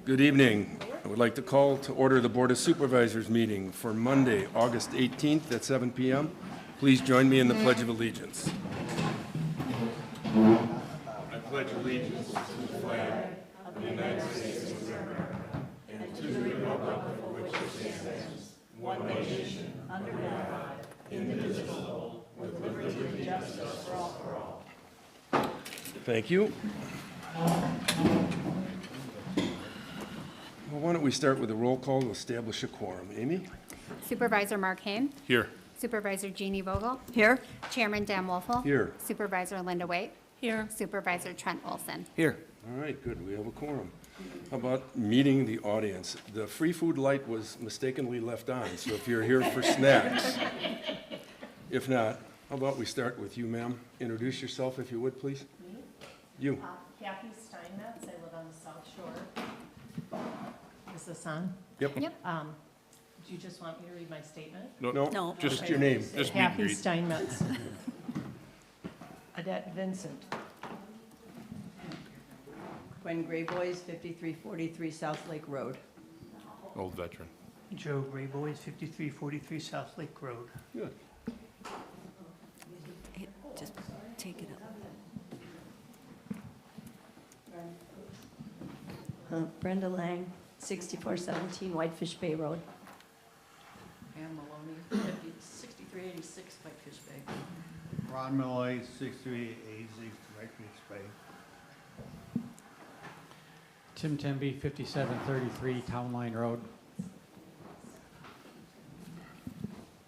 Good evening. I would like to call to order the Board of Supervisors meeting for Monday, August 18th at 7 p.m. Please join me in the Pledge of Allegiance. I pledge allegiance to the flag of the United States of America and to the republic for which it stands, one nation, under God, indivisible, with liberty and justice for all. Thank you. Well, why don't we start with a roll call to establish a quorum. Amy? Supervisor Mark Hain. Here. Supervisor Jeannie Vogel. Here. Chairman Dan Wolfel. Here. Supervisor Linda Waite. Here. Supervisor Trent Olson. Here. All right, good, we have a quorum. How about meeting the audience? The free food light was mistakenly left on, so if you're here for snacks. If not, how about we start with you, ma'am? Introduce yourself if you would, please. Me? You. Kathy Steinmetz, I live on the South Shore. Is this on? Yep. Yep. Do you just want me to read my statement? No, just Okay. your name. Kathy Steinmetz. Odette Vincent. Gwen Grayboys, 5343 South Lake Road. Old veteran. Joe Grayboys, 5343 South Lake Road. Good. Just take it up. Brenda Lang, 6417 Whitefish Bay Road. Ann Maloney, 6386 Whitefish Bay. Ron Malloy, 6386 Whitefish Bay. Tim Temby, 5733 Town Line Road.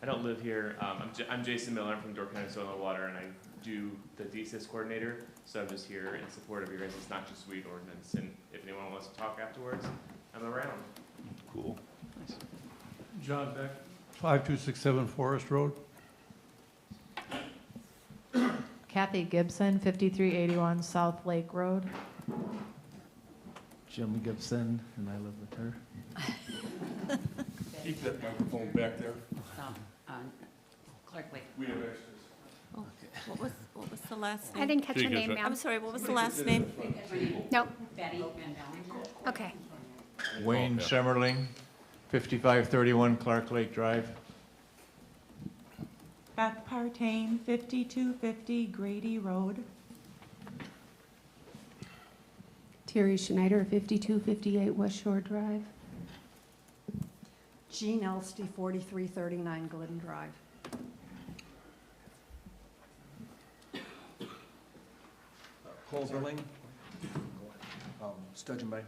I don't live here. I'm Jason Miller. I'm from Door County Soil and Water, and I do the DSIS coordinator. So I'm just here in support of your guys' noxious weed ordinance. And if anyone wants to talk afterwards, I'm around. Cool. John Beck, 5267 Forest Road. Kathy Gibson, 5381 South Lake Road. Jim Gibson, and I live with her. Keep that microphone back there. Clark Lake. We have extras. Oh, what was the last I name? didn't catch She your gets name, it. ma'am. I'm sorry, what was the last name? Nope. Okay. Wayne Semmerling, 5531 Clark Lake Drive. Beth Partain, 5250 Grady Road. Terry Schneider, 5258 West Shore Drive. Jean Elsty, 4339 Glidden Drive. Cole Billing, Sturgeon Bay.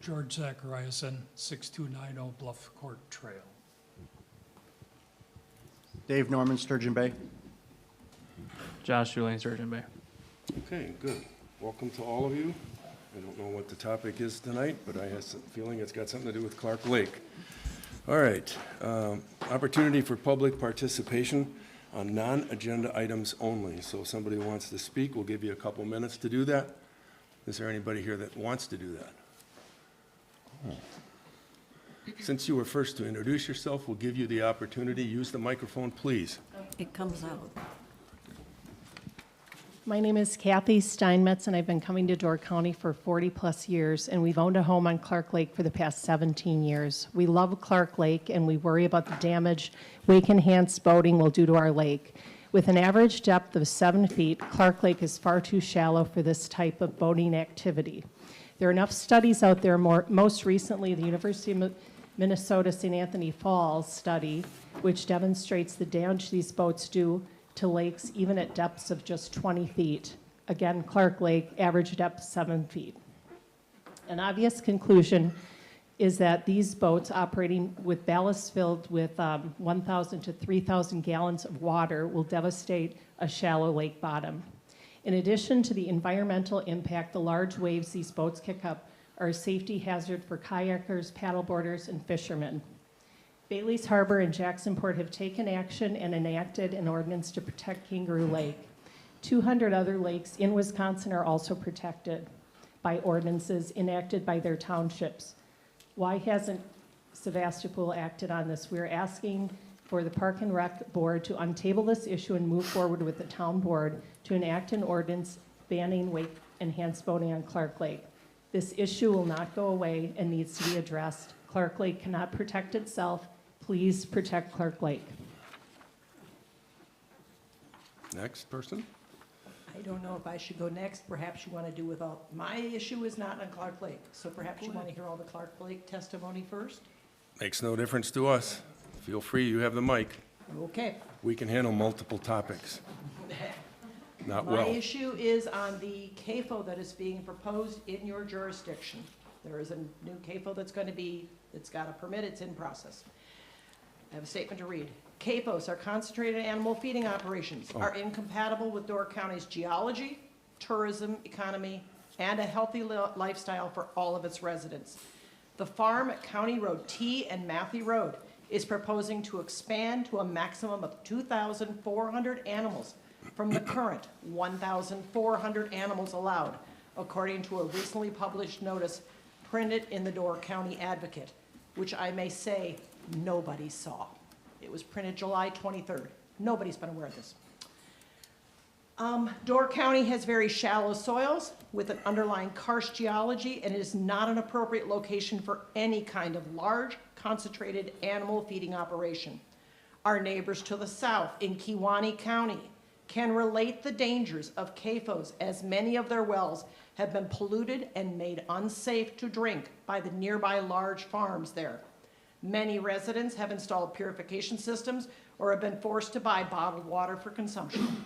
George Zachariason, 6290 Bluff Court Trail. Dave Norman, Sturgeon Bay. Josh Julien, Sturgeon Bay. Okay, good. Welcome to all of you. I don't know what the topic is tonight, but I have a feeling it's got something to do with Clark Lake. All right, opportunity for public participation on non-agenda items only. So if somebody wants to speak, we'll give you a couple minutes to do that. Is there anybody here that wants to do that? Oh. Since you were first to introduce yourself, we'll give you the opportunity. Use the microphone, please. It comes out. My name is Kathy Steinmetz, and I've been coming to Door County for 40-plus years, and we've owned a home on Clark Lake for the past 17 years. We love Clark Lake, and we worry about the damage wake-enhanced boating will do to our lake. With an average depth of 7 feet, Clark Lake is far too shallow for this type of boating activity. There are enough studies out there, most recently the University of Minnesota St. Anthony Falls study, which demonstrates the damage these boats do to lakes even at depths of just 20 feet. Again, Clark Lake, average depth 7 feet. An obvious conclusion is that these boats operating with ballast filled with 1,000 to 3,000 gallons of water will devastate a shallow lake bottom. In addition to the environmental impact, the large waves these boats kick up are a safety hazard for kayakers, paddleboarders, and fishermen. Bailey's Harbor and Jacksonport have taken action and enacted an ordinance to protect Kangaroo Lake. 200 other lakes in Wisconsin are also protected by ordinances enacted by their townships. Why hasn't Sevastopol acted on this? We're asking for the Park and Rec Board to untable this issue and move forward with the town board to enact an ordinance banning enhanced boating on Clark Lake. This issue will not go away and needs to be addressed. Clark Lake cannot protect itself. Please protect Clark Lake. Next person? I don't know if I should go next. Perhaps you want to do with all, my issue is not on Clark Lake. So perhaps you want to hear all the Clark Lake testimony first? Makes no difference to us. Feel free, you have the mic. Okay. We can handle multiple topics. Not My well. issue is on the CAFO that is being proposed in your jurisdiction. There is a new CAFO that's going to be, it's got a permit, it's in process. I have a statement to read. CAFOs, our concentrated animal feeding operations, are incompatible with Door County's geology, tourism, economy, and a healthy lifestyle for all of its residents. The farm at County Road T and Matthew Road is proposing to expand to a maximum of 2,400 animals from the current 1,400 animals allowed, according to a recently published notice printed in the Door County Advocate, which I may say nobody saw. It was printed July 23rd. Nobody's been aware of this. Door County has very shallow soils with an underlying karst geology, and it is not an appropriate location for any kind of large, concentrated animal feeding operation. Our neighbors to the south in Kewaunee County can relate the dangers of CAFOs, as many of their wells have been polluted and made unsafe to drink by the nearby large farms there. Many residents have installed purification systems or have been forced to buy bottled water for consumption.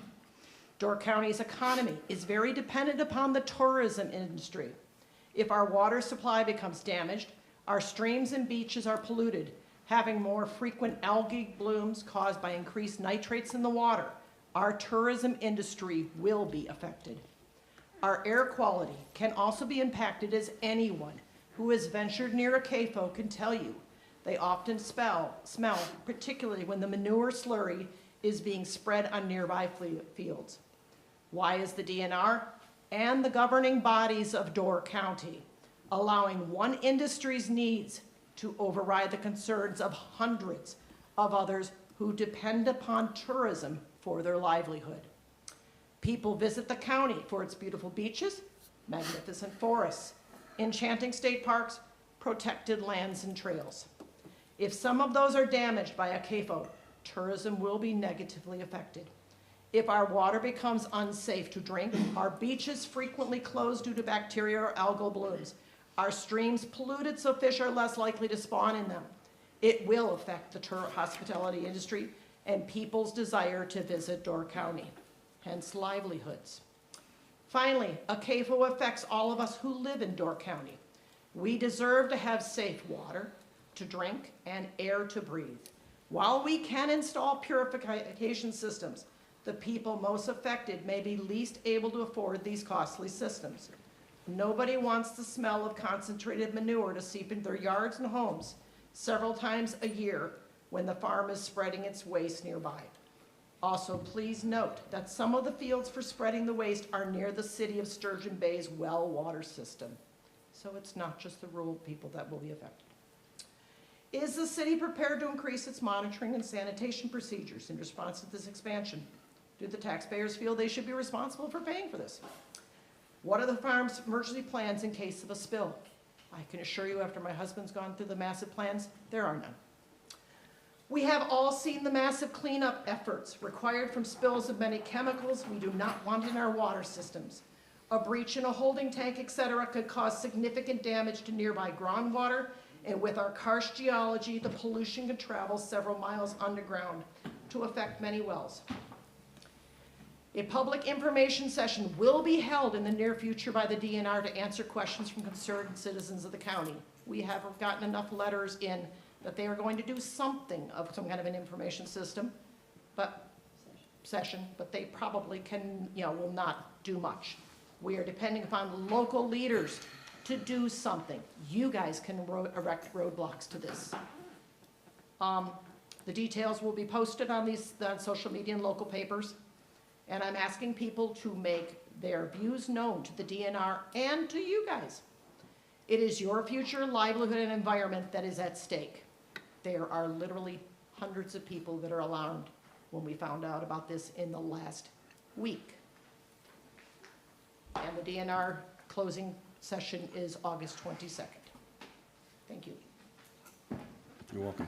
Door County's economy is very dependent upon the tourism industry. If our water supply becomes damaged, our streams and beaches are polluted, having more frequent algae blooms caused by increased nitrates in the water. Our tourism industry will be affected. Our air quality can also be impacted, as anyone who has ventured near a CAFO can tell you. They often smell, particularly when the manure slurry is being spread on nearby fields. Why is the DNR and the governing bodies of Door County allowing one industry's needs to override the concerns of hundreds of others who depend upon tourism for their livelihood? People visit the county for its beautiful beaches, magnificent forests, enchanting state parks, protected lands and trails. If some of those are damaged by a CAFO, tourism will be negatively affected. If our water becomes unsafe to drink, our beaches frequently close due to bacteria or algal blooms, our streams polluted so fish are less likely to spawn in them, it will affect the hospitality industry and people's desire to visit Door County, hence livelihoods. Finally, a CAFO affects all of us who live in Door County. We deserve to have safe water to drink and air to breathe. While we can install purification systems, the people most affected may be least able to afford these costly systems. Nobody wants the smell of concentrated manure to seep into their yards and homes several times a year when the farm is spreading its waste nearby. Also, please note that some of the fields for spreading the waste are near the city of Sturgeon Bay's well water system. So it's not just the rural people that will be affected. Is the city prepared to increase its monitoring and sanitation procedures in response to this expansion? Do the taxpayers feel they should be responsible for paying for this? What are the farm's emergency plans in case of a spill? I can assure you, after my husband's gone through the massive plans, there are none. We have all seen the massive cleanup efforts required from spills of many chemicals we do not want in our water systems. A breach in a holding tank, etc., could cause significant damage to nearby groundwater, and with our karst geology, the pollution can travel several miles underground to affect many wells. A public information session will be held in the near future by the DNR to answer questions from concerned citizens of the county. We have gotten enough letters in that they are going to do something of some kind of an information system, but they probably can, will not do much. We are depending upon local leaders to do something. You guys can erect roadblocks to this. The details will be posted on social media and local papers. And I'm asking people to make their views known to the DNR and to you guys. It is your future livelihood and environment that is at stake. There are literally hundreds of people that are alarmed when we found out about this in the last week. And the DNR closing session is August 22nd. Thank you. You're welcome.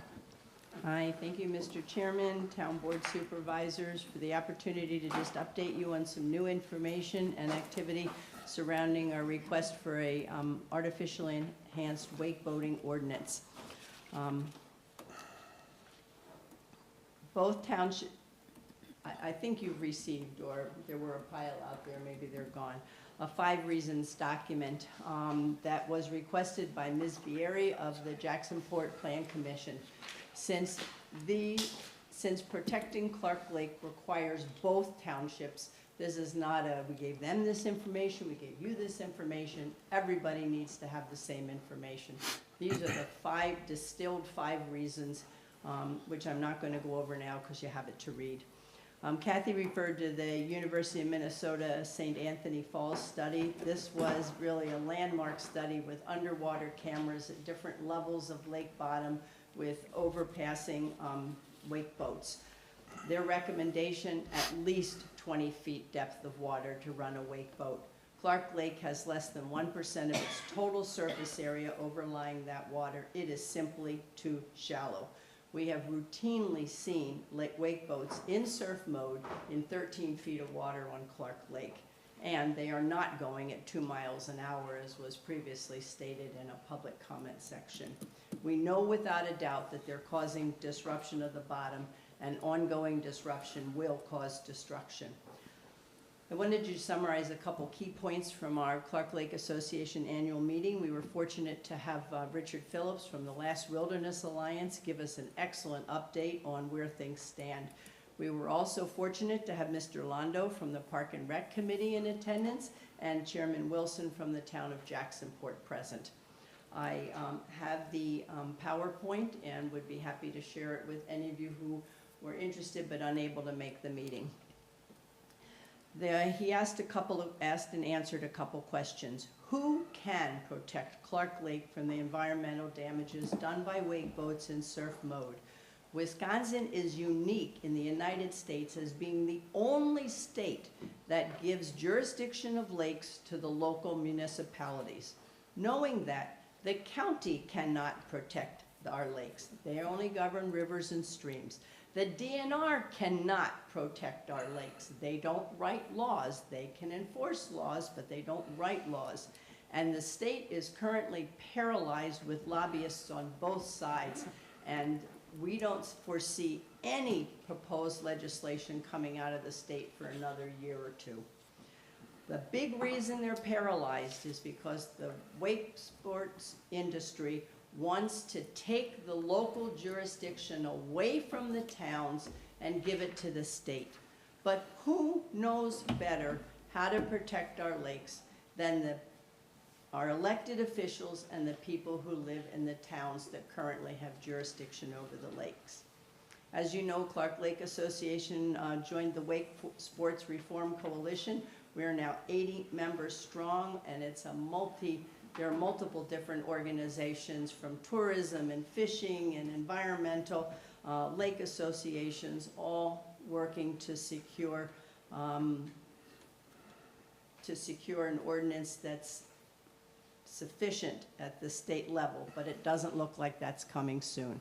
Hi, thank you, Mr. Chairman, Town Board Supervisors, for the opportunity to just update you on some new information and activity surrounding our request for a artificially enhanced wake boating ordinance. Both townships, I think you've received, or there were a pile out there, maybe they're gone, a 5 reasons document that was requested by Ms. Vieri of the Jacksonport Plan Commission. Since protecting Clark Lake requires both townships, this is not a, we gave them this information, we gave you this information, everybody needs to have the same information. These are the distilled 5 reasons, which I'm not going to go over now because you have it to read. Kathy referred to the University of Minnesota St. Anthony Falls study. This was really a landmark study with underwater cameras at different levels of lake bottom with overpassing wake boats. Their recommendation, at least 20 feet depth of water to run a wake boat. Clark Lake has less than 1% of its total surface area overlying that water. It is simply too shallow. We have routinely seen wake boats in surf mode in 13 feet of water on Clark Lake. And they are not going at 2 miles an hour, as was previously stated in a public comment section. We know without a doubt that they're causing disruption of the bottom, and ongoing disruption will cause destruction. I wanted to summarize a couple key points from our Clark Lake Association annual meeting. We were fortunate to have Richard Phillips from the Last Wilderness Alliance give us an excellent update on where things stand. We were also fortunate to have Mr. Londo from the Park and Rec Committee in attendance and Chairman Wilson from the town of Jacksonport present. I have the PowerPoint and would be happy to share it with any of you who were interested but unable to make the meeting. He asked and answered a couple questions. Who can protect Clark Lake from the environmental damages done by wake boats in surf mode? Wisconsin is unique in the United States as being the only state that gives jurisdiction of lakes to the local municipalities. Knowing that, the county cannot protect our lakes. They only govern rivers and streams. The DNR cannot protect our lakes. They don't write laws. They can enforce laws, but they don't write laws. And the state is currently paralyzed with lobbyists on both sides. And we don't foresee any proposed legislation coming out of the state for another year or 2. The big reason they're paralyzed is because the wake sports industry wants to take the local jurisdiction away from the towns and give it to the state. But who knows better how to protect our lakes than our elected officials and the people who live in the towns that currently have jurisdiction over the lakes? As you know, Clark Lake Association joined the Wake Sports Reform Coalition. We are now 80 members strong, and it's there are multiple different organizations from tourism and fishing and environmental lake associations, all working to secure an ordinance that's sufficient at the state level, but it doesn't look like that's coming soon.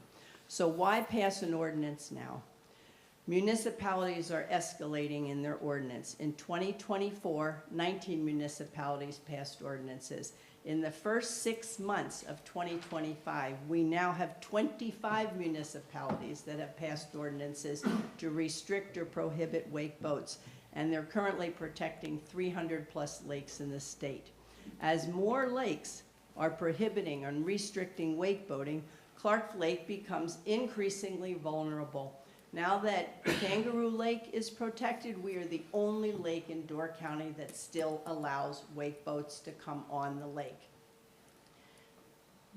So why pass an ordinance now? Municipalities are escalating in their ordinance. In 2024, 19 municipalities passed ordinances. In the first 6 months of 2025, we now have 25 municipalities that have passed ordinances to restrict or prohibit wake boats, and they're currently protecting 300+ lakes in the state. As more lakes are prohibiting and restricting wake boating, Clark Lake becomes increasingly vulnerable. Now that Kangaroo Lake is protected, we are the only lake in Door County that still allows wake boats to come on the lake.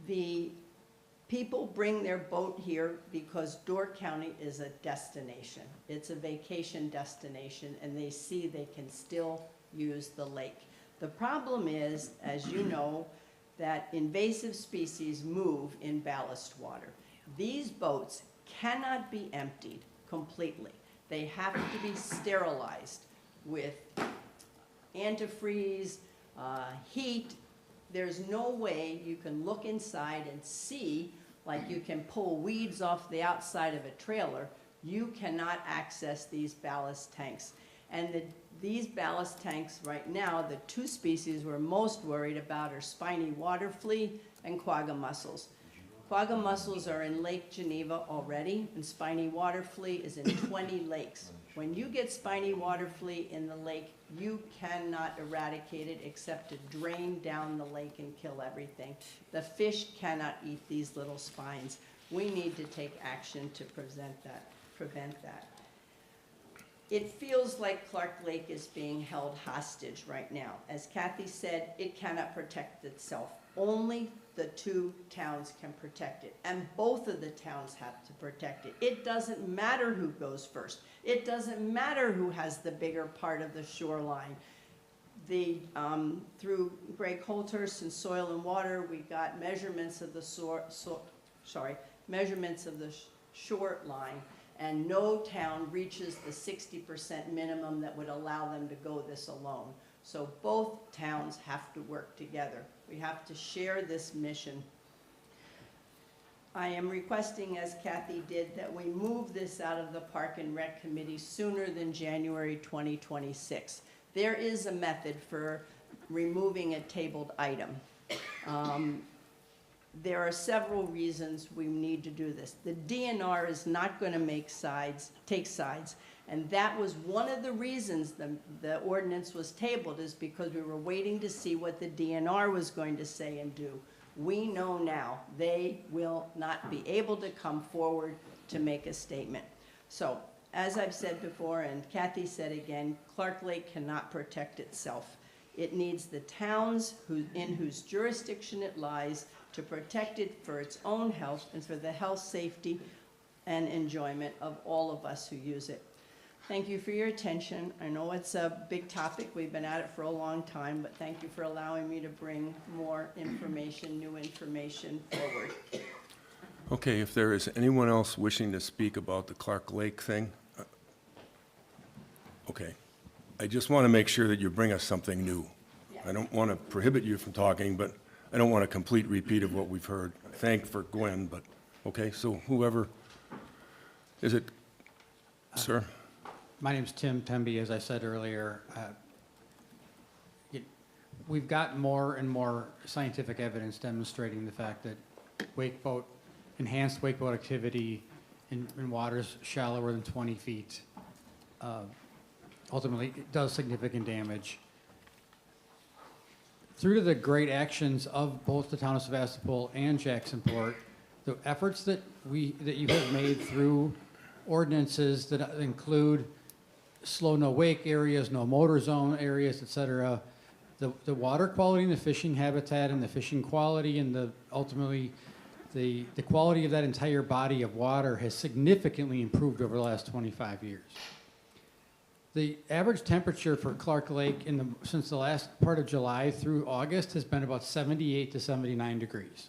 The people bring their boat here because Door County is a destination. It's a vacation destination, and they see they can still use the lake. The problem is, as you know, that invasive species move in ballast water. These boats cannot be emptied completely. They have to be sterilized with antifreeze, heat. There's no way you can look inside and see, like you can pull weeds off the outside of a trailer. You cannot access these ballast tanks. And these ballast tanks right now, the two species we're most worried about are spiny water flea and quagga mussels. Quagga mussels are in Lake Geneva already, and spiny water flea is in 20 lakes. When you get spiny water flea in the lake, you cannot eradicate it except to drain down the lake and kill everything. The fish cannot eat these little spines. We need to take action to prevent that. It feels like Clark Lake is being held hostage right now. As Kathy said, it cannot protect itself. Only the two towns can protect it, and both of the towns have to protect it. It doesn't matter who goes first. It doesn't matter who has the bigger part of the shoreline. Through Greg Holthurst and Soil and Water, we got measurements of the short line, and no town reaches the 60% minimum that would allow them to go this alone. So both towns have to work together. We have to share this mission. I am requesting, as Kathy did, that we move this out of the Park and Rec Committee sooner than January 2026. There is a method for removing a tabled item. There are several reasons we need to do this. The DNR is not going to take sides, and that was one of the reasons the ordinance was tabled, is because we were waiting to see what the DNR was going to say and do. We know now they will not be able to come forward to make a statement. So, as I've said before, and Kathy said again, Clark Lake cannot protect itself. It needs the towns in whose jurisdiction it lies to protect it for its own health and for the health, safety, and enjoyment of all of us who use it. Thank you for your attention. I know it's a big topic. We've been at it for a long time, but thank you for allowing me to bring more information, new information forward. Okay, if there is anyone else wishing to speak about the Clark Lake thing, okay. I just want to make sure that you bring us something new. I don't want to prohibit you from talking, but I don't want a complete repeat of what we've heard. Thank for Gwen, but, okay, so whoever, is it, sir? My name's Tim Temby, as I said earlier. We've got more and more scientific evidence demonstrating the fact that enhanced wakeboat activity in waters shallower than 20 feet ultimately does significant damage. Through to the great actions of both the town of Sevastopol and Jacksonport, the efforts that you have made through ordinances that include slow no wake areas, no motor zone areas, et cetera, the water quality and the fishing habitat and the fishing quality and ultimately the quality of that entire body of water has significantly improved over the last 25 years. The average temperature for Clark Lake since the last part of July through August has been about 78 to 79 degrees.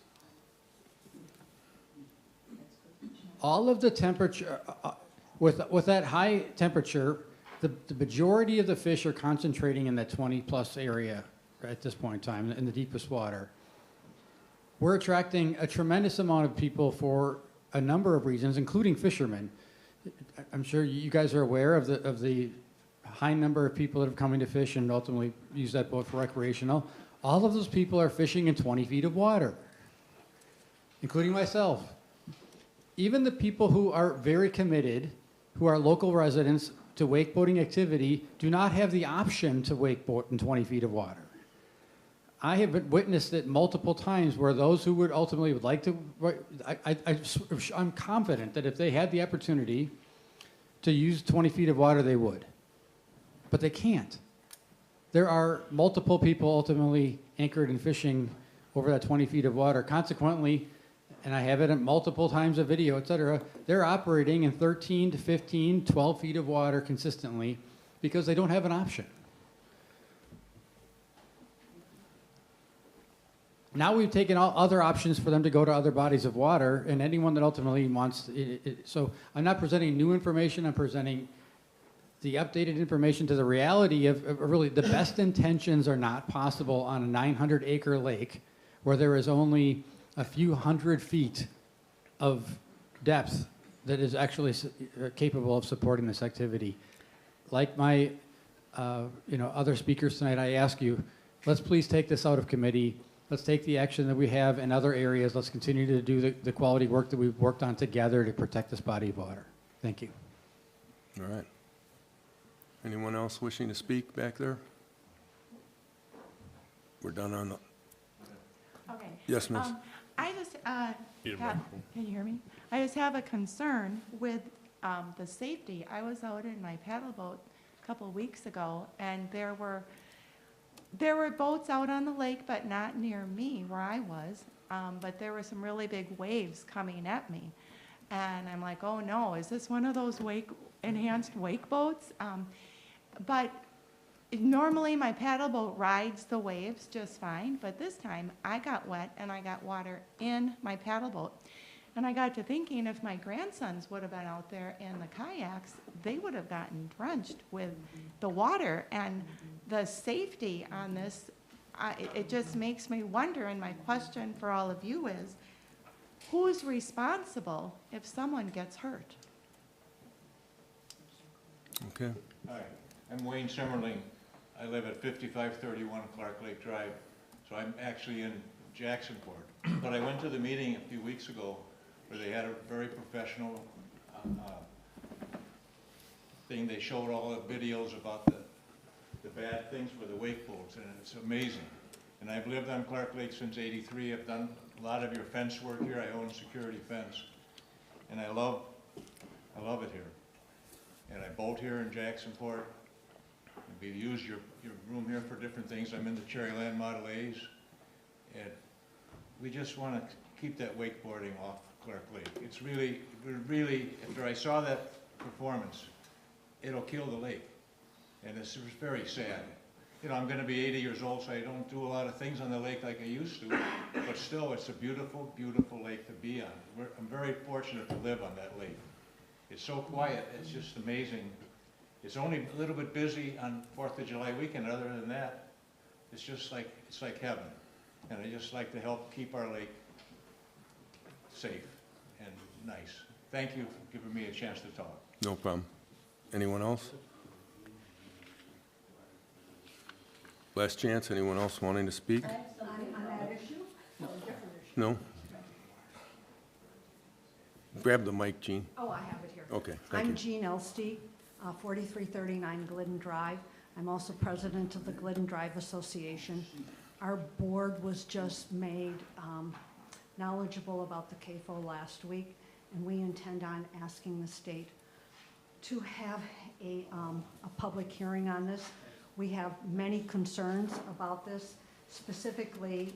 All of the temperature, with that high temperature, the majority of the fish are concentrating in that 20-plus area at this point in time, in the deepest water. We're attracting a tremendous amount of people for a number of reasons, including fishermen. I'm sure you guys are aware of the high number of people that are coming to fish and ultimately use that boat for recreational. All of those people are fishing in 20 feet of water, including myself. Even the people who are very committed, who are local residents to wakeboating activity, do not have the option to wakeboat in 20 feet of water. I have witnessed it multiple times where those who would ultimately would like to, I'm confident that if they had the opportunity to use 20 feet of water, they would. But they can't. There are multiple people ultimately anchored and fishing over that 20 feet of water. Consequently, and I have it in multiple times of video, et cetera, they're operating in 13 to 15, 12 feet of water consistently because they don't have an option. Now we've taken all other options for them to go to other bodies of water, and anyone that ultimately wants so I'm not presenting new information, I'm presenting the updated information to the reality of really the best intentions are not possible on a 900-acre lake where there is only a few hundred feet of depth that is actually capable of supporting this activity. Like my other speakers tonight, I ask you, let's please take this out of committee. Let's take the action that we have in other areas. Let's continue to do the quality work that we've worked on together to protect this body of water. Thank you. All right. Anyone else wishing to speak back there? We're done on the, Okay. yes, miss? I just, can you hear me? I just have a concern with the safety. I was out in my paddle boat a couple weeks ago, and there were boats out on the lake, but not near me where I was. But there were some really big waves coming at me. And I'm like, oh no, is this one of those enhanced wake boats? But normally my paddle boat rides the waves just fine, but this time I got wet and I got water in my paddle boat. And I got to thinking, if my grandsons would have been out there in the kayaks, they would have gotten drenched with the water. And the safety on this, it just makes me wonder, and my question for all of you is, who's responsible if someone gets hurt? Okay. Hi, I'm Wayne Simmerling. I live at 5531 Clark Lake Drive, so I'm actually in Jacksonport. But I went to the meeting a few weeks ago where they had a very professional thing. They showed all the videos about the bad things with the wake boats, and it's amazing. And I've lived on Clark Lake since '83. I've done a lot of your fence work here. I own security fence, and I love it here. And I boat here in Jacksonport. We use your room here for different things. I'm in the Cherryland Model A's, and we just want to keep that wakeboarding off Clark Lake. It's really, after I saw that performance, it'll kill the lake, and it's very sad. You know, I'm going to be 80 years old, so I don't do a lot of things on the lake like I used to, but still, it's a beautiful, beautiful lake to be on. I'm very fortunate to live on that lake. It's so quiet, it's just amazing. It's only a little bit busy on 4th of July weekend. Other than that, it's just like, it's like heaven. And I just like to help keep our lake safe and nice. Thank you for giving me a chance to talk. No problem. Anyone else? Last chance. Anyone else wanting to speak? On that issue or a different issue? No? Grab the mic, Jean. Oh, I have it here. Okay, thank you. I'm Jean Elstey, 4339 Glidden Drive. I'm also president of the Glidden Drive Association. Our board was just made knowledgeable about the CAFO last week, and we intend on asking the state to have a public hearing on this. We have many concerns about this. Specifically,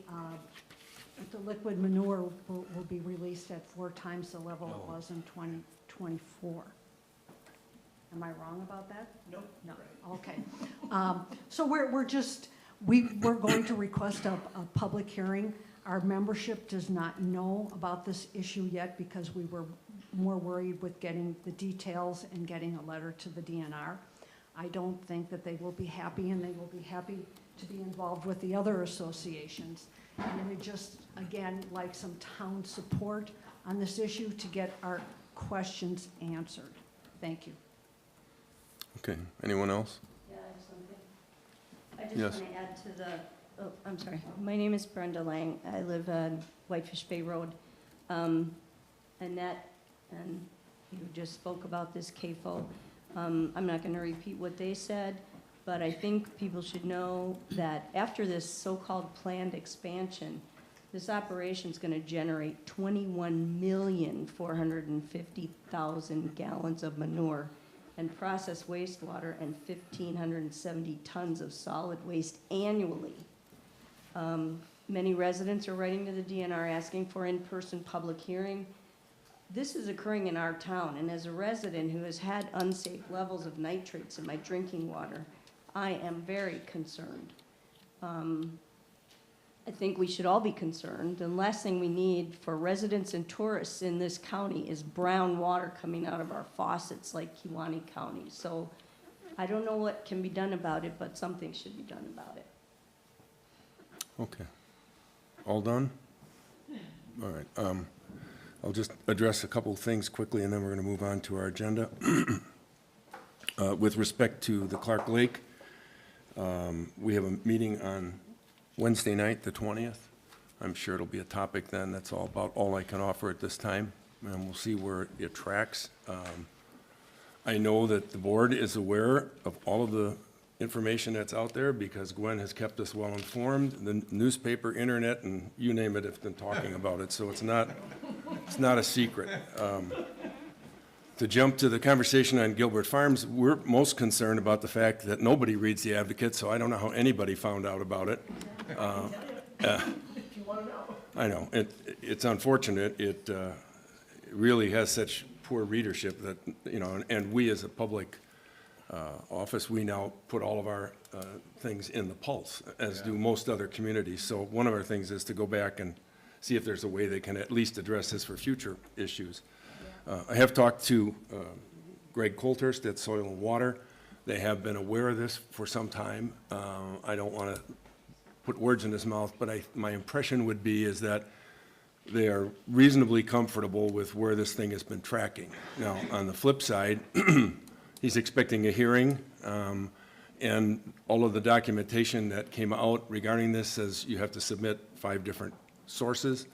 the liquid manure will be released at 4 times the level it was in 2024. Am I wrong about that? Nope. No, okay. So we're going to request a public hearing. Our membership does not know about this issue yet because we were more worried with getting the details and getting a letter to the DNR. I don't think that they will be happy, and they will be happy to be involved with the other associations. And we just, again, like some town support on this issue to get our questions answered. Thank you. Okay. Anyone else? Yeah, I have something. I Yes. just want to add to the, oh, I'm sorry. My name is Brenda Lang. I live on Whitefish Bay Road. Annette and you just spoke about this CAFO. I'm not going to repeat what they said, but I think people should know that after this so-called planned expansion, this operation is going to generate 21,450,000 gallons of manure and process wastewater and 1,570 tons of solid waste annually. Many residents are writing to the DNR asking for in-person public hearing. This is occurring in our town, and as a resident who has had unsafe levels of nitrates in my drinking water, I am very concerned. I think we should all be concerned. The last thing we need for residents and tourists in this county is brown water coming out of our faucets like Kewaunee County. So I don't know what can be done about it, but something should be done about it. Okay. All done? All right. I'll just address a couple of things quickly, and then we're going to move on to our agenda. With respect to the Clark Lake, we have a meeting on Wednesday night, the 20th. I'm sure it'll be a topic then. That's all I can offer at this time, and we'll see where it tracks. I know that the board is aware of all of the information that's out there because Gwen has kept us well informed. The newspaper, internet, and you name it have been talking about it, so it's not a secret. To jump to the conversation on Gilbert Farms, we're most concerned about the fact that nobody reads the Advocate, so I don't know how anybody found out about it. If you want to know. I know, it's unfortunate. It really has such poor readership that, and we as a public office, we now put all of our things in the Pulse, as do most other communities. So one of our things is to go back and see if there's a way they can at least address this for future issues. I have talked to Greg Colthurst at Soil and Water. They have been aware of this for some time. I don't want to put words in his mouth, but my impression would be is that they are reasonably comfortable with where this thing has been tracking. Now, on the flip side, he's expecting a hearing, and all of the documentation that came out regarding this says you have to submit 5 different sources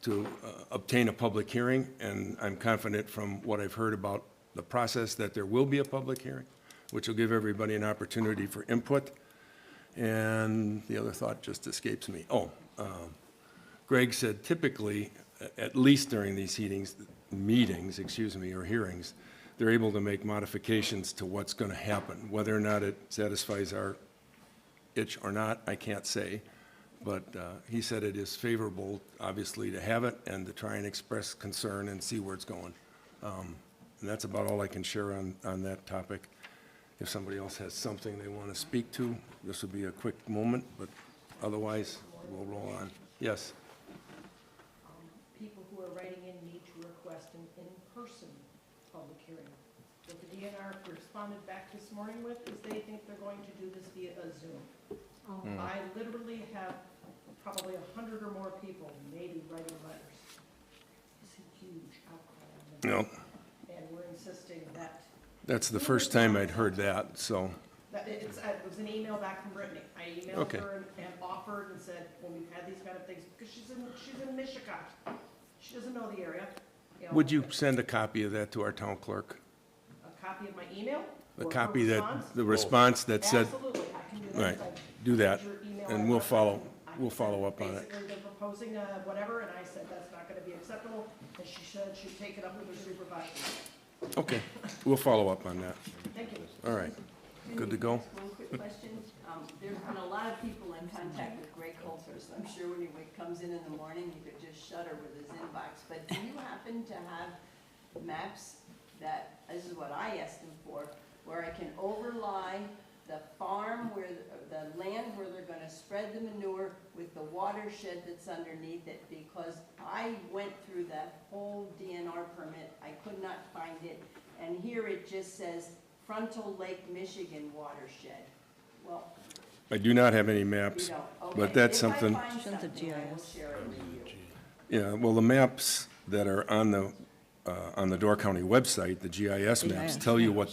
to obtain a public hearing, and I'm confident from what I've heard about the process that there will be a public hearing, which will give everybody an opportunity for input. And the other thought just escapes me. Greg said typically, at least during these meetings, or hearings, they're able to make modifications to what's going to happen. Whether or not it satisfies our itch or not, I can't say. But he said it is favorable, obviously, to have it and to try and express concern and see where it's going. And that's about all I can share on that topic. If somebody else has something they want to speak to, this would be a quick moment, but otherwise, we'll roll on. Yes? People who are writing in need to request an in-person public hearing. What the DNR responded back this morning with is they think they're going to do this via a Zoom. I literally have probably 100 or more people maybe writing letters. It's a huge outcry on them. No. And we're insisting that. That's the first time I'd heard that, so. It was an email back from Brittany. I emailed her and offered and said, when we've had these kind of things, because she's in Michigan. She doesn't know the area. Would you send a copy of that to our town clerk? A copy of my email? A Or copy her that, response? the response that said, Absolutely, I can do that. right, do that, Your email and we'll address. follow up on it. Basically, they're proposing whatever, and I said that's not gonna be acceptable, and she said she'd take it up with her supervisor. Okay, we'll follow up on that. Thank you. All right, good to go? One quick question. There's been a lot of people in contact with Greg Colthurst. I'm sure when he comes in the morning, you could just shudder with his inbox. But do you happen to have maps that, this is what I asked him for, where I can overlie the farm where, the land where they're gonna spread the manure with the watershed that's underneath it? Because I went through that whole DNR permit, I could not find it, and here it just says Frontal Lake, Michigan watershed. Well, I do not have any you maps, don't, okay. but that's If I something, find something, I will share it with you. yeah, well, the maps that are on the Door County website, the GIS maps, tell you what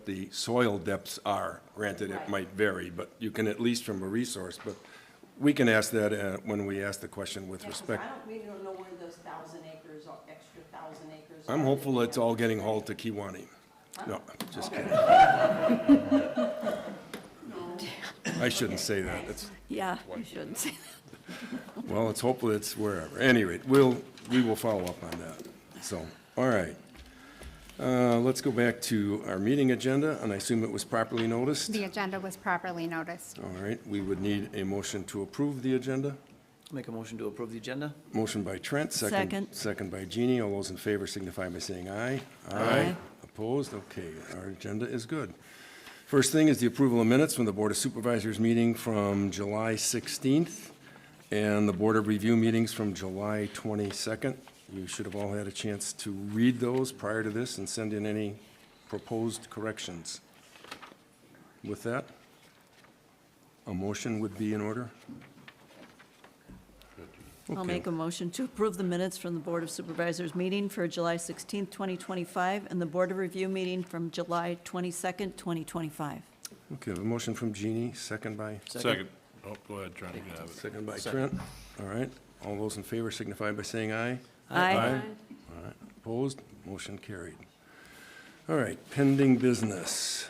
the soil depths are. Granted, it might vary, but you can at least from a resource, but we can ask that when we ask the question with Yeah, 'cause respect. we don't know where those 1,000 acres or extra 1,000 acres are. I'm hopeful it's all getting hauled to Kiwanee. No, just kidding. I shouldn't say that. Yeah, you shouldn't say that. Well, let's hope it's wherever. At any rate, we will follow up on that. So, all right. Let's go back to our meeting agenda, and I assume it was properly noticed? The agenda was properly noticed. All right, we would need a motion to approve the agenda. Make a motion to approve the agenda? Motion by Trent, second by Jeannie. All those in favor signify by saying aye. Aye. Opposed? Okay, our agenda is good. First thing is the approval of minutes from the Board of Supervisors meeting from July 16th and the Board of Review meetings from July 22nd. You should have all had a chance to read those prior to this and send in any proposed corrections. with that, a motion would be in order? I'll Okay. make a motion to approve the minutes from the Board of Supervisors meeting for July 16th, 2025, and the Board of Review meeting from July 22nd, 2025. Okay, a motion from Jeannie, second by? Second. Oh, go ahead, Trent, you can have it. Second by Second. Trent. All right, all those in favor signify by saying aye. Aye. All right, opposed, motion carried. All right, pending business.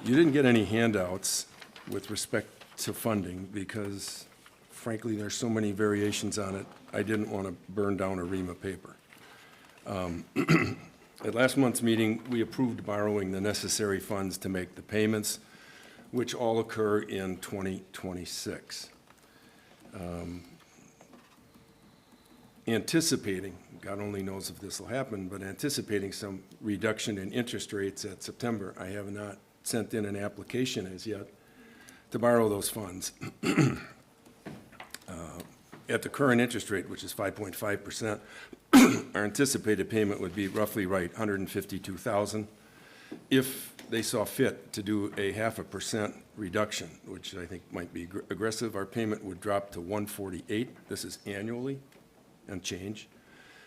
You didn't get any handouts with respect to funding because frankly, there's so many variations on it, I didn't want to burn down a ream of paper. At last month's meeting, we approved borrowing the necessary funds to make the payments, which all occur in 2026. Anticipating, God only knows if this will happen, but anticipating some reduction in interest rates at September, I have not sent in an application as yet to borrow those funds. At the current interest rate, which is 5.5%, our anticipated payment would be roughly right, $152,000. If they saw fit to do a 0.5% reduction, which I think might be aggressive, our payment would drop to $148. This is annually and change.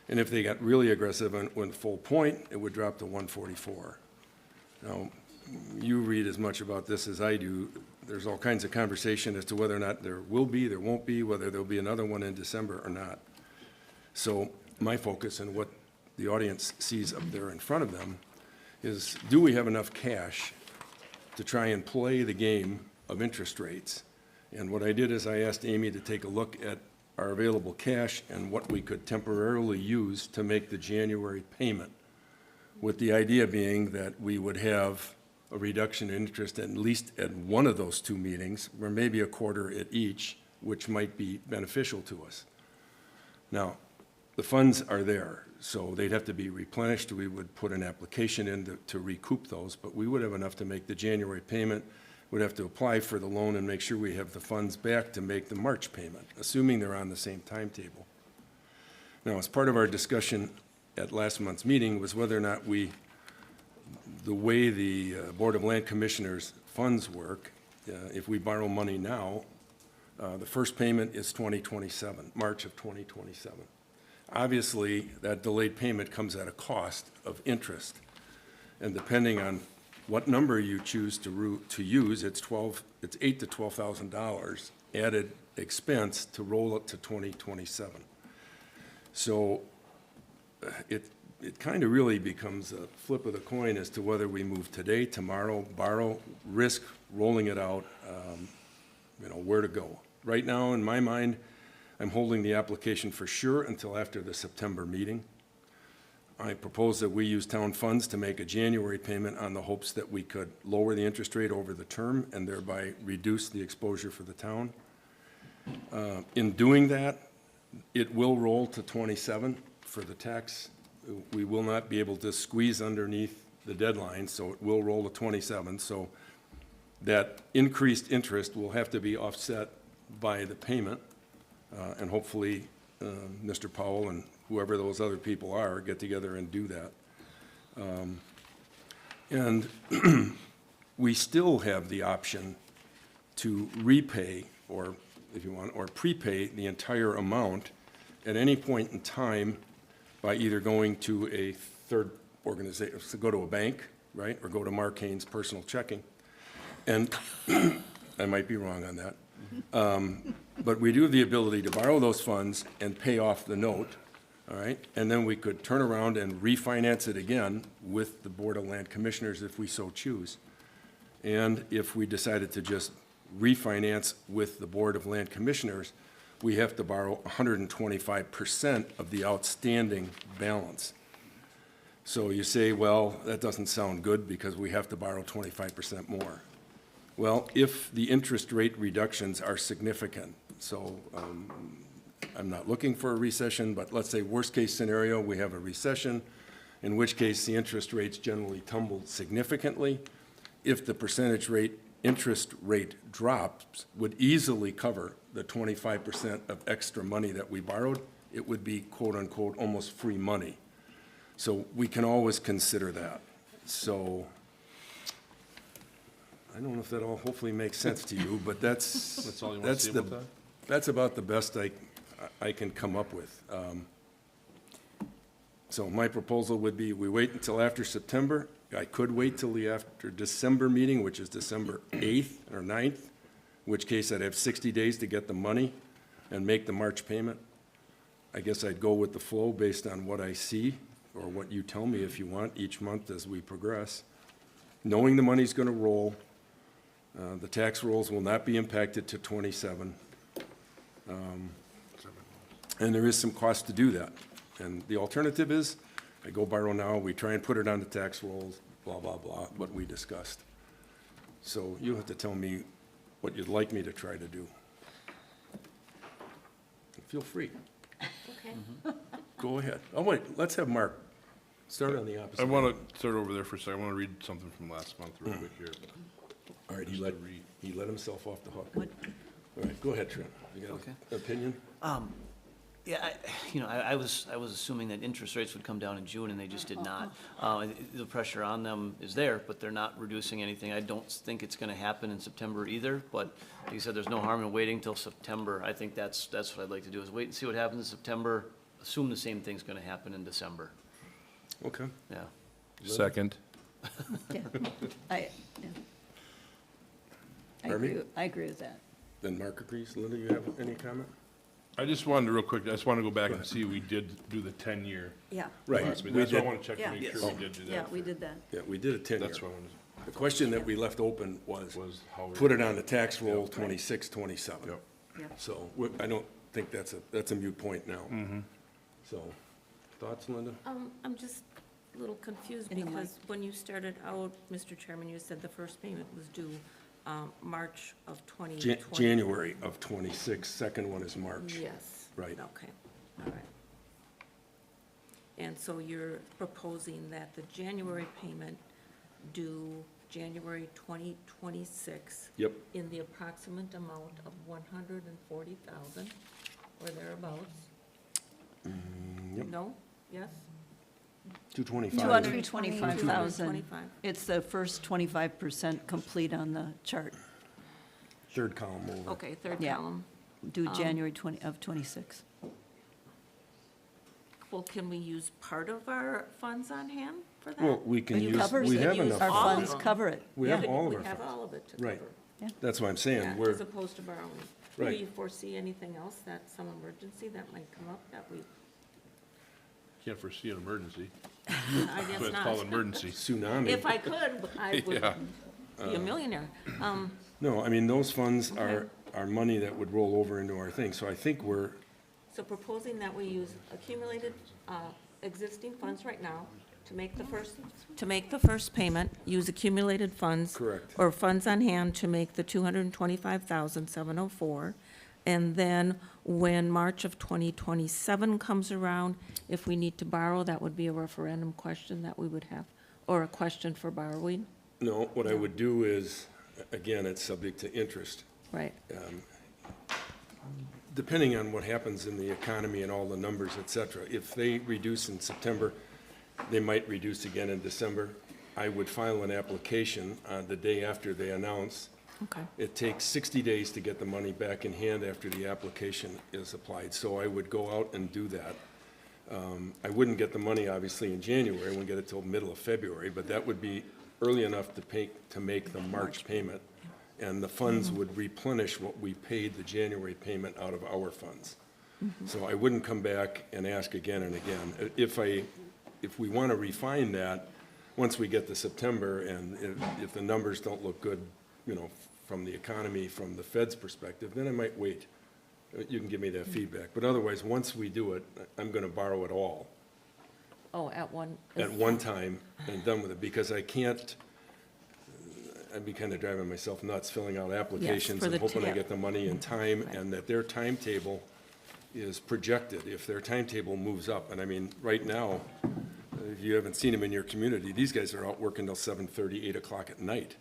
And if they got really aggressive and went full point, it would drop to $144. Now, you read as much about this as I do. There's all kinds of conversation as to whether or not there will be, there won't be, whether there'll be another one in December or not. So my focus and what the audience sees up there in front of them is, do we have enough cash to try and play the game of interest rates? And what I did is I asked Amy to take a look at our available cash and what we could temporarily use to make the January payment, with the idea being that we would have a reduction in interest at least at one of those two meetings, or maybe a quarter at each, which might be beneficial to us. Now, the funds are there, so they'd have to be replenished. We would put an application in to recoup those, but we would have enough to make the January payment. We'd have to apply for the loan and make sure we have the funds back to make the March payment, assuming they're on the same timetable. Now, as part of our discussion at last month's meeting was whether or not the way the Board of Land Commissioners funds work, if we borrow money now, the first payment is 2027, March of 2027. Obviously, that delayed payment comes at a cost of interest. And depending on what number you choose to use, it's $8,000 to $12,000 added expense to roll it to 2027. So it kind of really becomes a flip of the coin as to whether we move today, tomorrow, borrow, risk rolling it out, where to go. Right now, in my mind, I'm holding the application for sure until after the September meeting. I propose that we use town funds to make a January payment on the hopes that we could lower the interest rate over the term and thereby reduce the exposure for the town. In doing that, it will roll to 27 for the tax. We will not be able to squeeze underneath the deadline, so it will roll to 27. So that increased interest will have to be offset by the payment, and hopefully Mr. Powell and whoever those other people are get together and do that. And we still have the option to repay, or if you want, or prepay the entire amount at any point in time by either going to a third organization, so go to a bank, right, or go to Mark Haynes' personal checking. And I might be wrong on that. But we do have the ability to borrow those funds and pay off the note, all right? And then we could turn around and refinance it again with the Board of Land Commissioners if we so choose. And if we decided to just refinance with the Board of Land Commissioners, we have to borrow 125% of the outstanding balance. So you say, well, that doesn't sound good because we have to borrow 25% more. Well, if the interest rate reductions are significant, so I'm not looking for a recession, but let's say worst-case scenario, we have a recession, in which case the interest rates generally tumbled significantly. If the percentage rate, interest rate drops, would easily cover the 25% of extra money that we borrowed. It would be, quote-unquote, almost free money. So we can always consider that. So I don't know if that all hopefully makes sense to you, but That's all you want to see about that? that's about the best I can come up with. So my proposal would be, we wait until after September. I could wait till the after December meeting, which is December 8th or 9th, in which case I'd have 60 days to get the money and make the March payment. I guess I'd go with the flow based on what I see, or what you tell me if you want, each month as we progress. Knowing the money's gonna roll, the tax rolls will not be impacted to 27. And there is some cost to do that. And the alternative is, I go borrow now, we try and put it on the tax rolls, blah, blah, blah, what we discussed. So you have to tell me what you'd like me to try to do. Feel free. Okay. Go ahead. Oh, wait, let's have Mark start on the opposite. I want to start over there for a second. I want to read something from last month real quick here. All right, he let himself off the hook. What? All right, go ahead, Trent. You got an opinion? Yeah, I was assuming that interest rates would come down in June, and they just did not. The pressure on them is there, but they're not reducing anything. I don't think it's gonna happen in September either, but like you said, there's no harm in waiting till September. I think that's what I'd like to do, is wait and see what happens in September, assume the same thing's gonna happen in December. Okay. Yeah. Second. Yeah. I Pardon me? agree with that. Then Mark agrees. Linda, you have any comment? I just wanted to, real quick, I just want to go back and see, we did do the 10-year. Yeah. Right. last meeting. we That's why I did. want to check to Yeah. make Yes. sure we did do that. Yeah, we did that. Yeah, we did a 10-year. That's what I wanted The question that we left open was, how we. put it on the tax roll 26, 27. Yep. Yeah. So I don't think that's a moot point now. So, thoughts, Linda? I'm just a little confused Any mic? because when you started out, Mr. Chairman, you said the first payment was due March of 2020. January of 26, second one is March. Yes. Right. Okay, all right. And so you're proposing that the January payment due January 2026 Yep. in the approximate amount of 140,000 or thereabouts? Yep. No? Yes? 225. 225,000. 225. It's the first 25% complete on the chart. Third column over. Okay, third Yeah. column. Due January 26. Well, can we use part of our funds on hand for that? Well, we can It use, covers we it. have Use enough. Our all of funds them. cover it. We Yeah. have all of We our have funds. all of it to Right. cover. Yeah. That's what I'm saying. Yeah, We're, as opposed to borrowing. Right. Do you foresee anything else, that some emergency that might come up that we, Can't foresee an emergency, I but guess it's called not. emergency. tsunami. If I could, I would Yeah. be a millionaire. No, I mean, those funds are money that would roll over into our thing. So I think we're, So proposing that we use accumulated, existing funds right now to make the first payment, use accumulated funds. Correct. Or funds on hand to make the 225,704. And then when March of 2027 comes around, if we need to borrow, that would be a referendum question that we would have, or a question for borrowing. no, what I would do is, again, it's subject to interest. Right. Depending on what happens in the economy and all the numbers, et cetera, if they reduce in September, they might reduce again in December. I would file an application the day after they announce. Okay. It takes 60 days to get the money back in hand after the application is applied, so I would go out and do that. I wouldn't get the money, obviously, in January, I wouldn't get it till middle of February, but that would be early enough to make the March payment. And the funds would replenish what we paid the January payment out of our funds. So I wouldn't come back and ask again and again. If we want to refine that, once we get to September, and if the numbers don't look good, from the economy, from the Fed's perspective, then I might wait. You can give me that feedback. But otherwise, once we do it, I'm going to borrow it all Oh, at one. at one time and done with it, because I can't, I'd be kind of driving myself nuts filling out applications for and the hoping I tip. get the money in time, and that their timetable is projected. If their timetable moves up, and I mean, right now, if you haven't seen them in your community, these guys are out working till 7:30, 8 o'clock at night.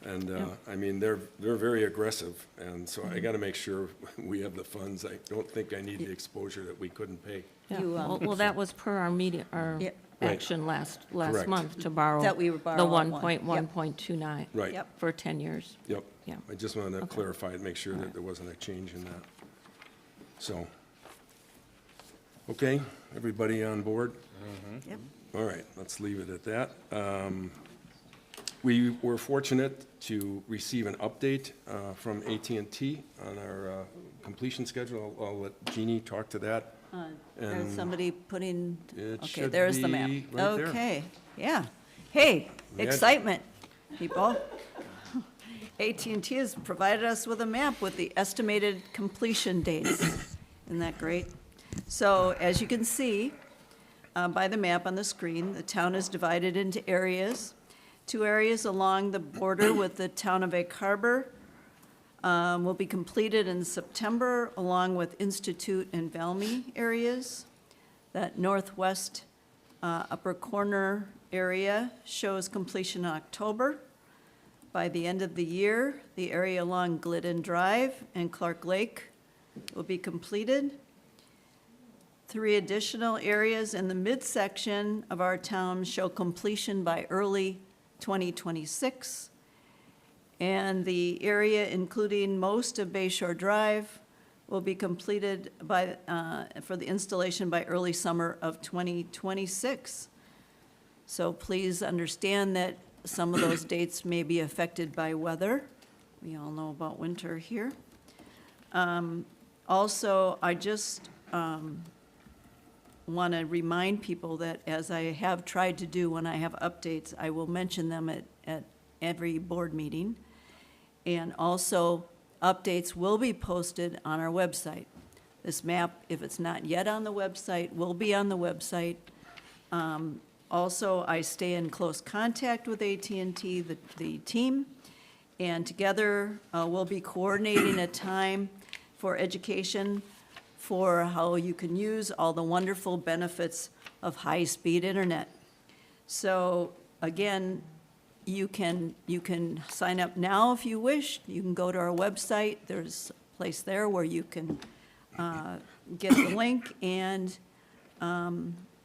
And, I mean, they're very aggressive, and so I got to make sure we have the funds. I don't think I need the exposure that we couldn't pay. Yeah. You, Well, that was per our meeting, our Yeah. Right. action last Correct. month to borrow. That we would borrow The at one. 1.1.29. Right. Yep. For 10 years. Yep. Yeah. I just wanted to Okay. clarify it, make sure that there wasn't a change in that. So, okay, everybody on board? Yep. All right, let's leave it at that. We were fortunate to receive an update from AT&T on our completion schedule. I'll let Jeannie talk to that. There's And somebody putting, it okay, should there's the map. be right there. Okay, yeah. Hey, Magic. excitement, people. AT&T has provided us with a map with the estimated completion dates. Isn't that great? So as you can see by the map on the screen, the town is divided into areas. 2 areas along the border with the town of Egg Harbor will be completed in September, along with Institute and Valmy areas. That northwest upper corner area shows completion in October. By the end of the year, the area along Glidden Drive and Clark Lake will be completed. 3 additional areas in the midsection of our town show completion by early 2026. And the area, including most of Bayshore Drive, will be completed by, for the installation by early summer of 2026. So please understand that some of those dates may be affected by weather. We all know about winter here. Also, I just want to remind people that, as I have tried to do when I have updates, I will mention them at every board meeting. And also, updates will be posted on our website. This map, if it's not yet on the website, will be on the website. Also, I stay in close contact with AT&T, the team, and together we'll be coordinating a time for education for how you can use all the wonderful benefits of high-speed internet. So again, you can sign up now if you wish. You can go to our website. There's a place there where you can get the link and,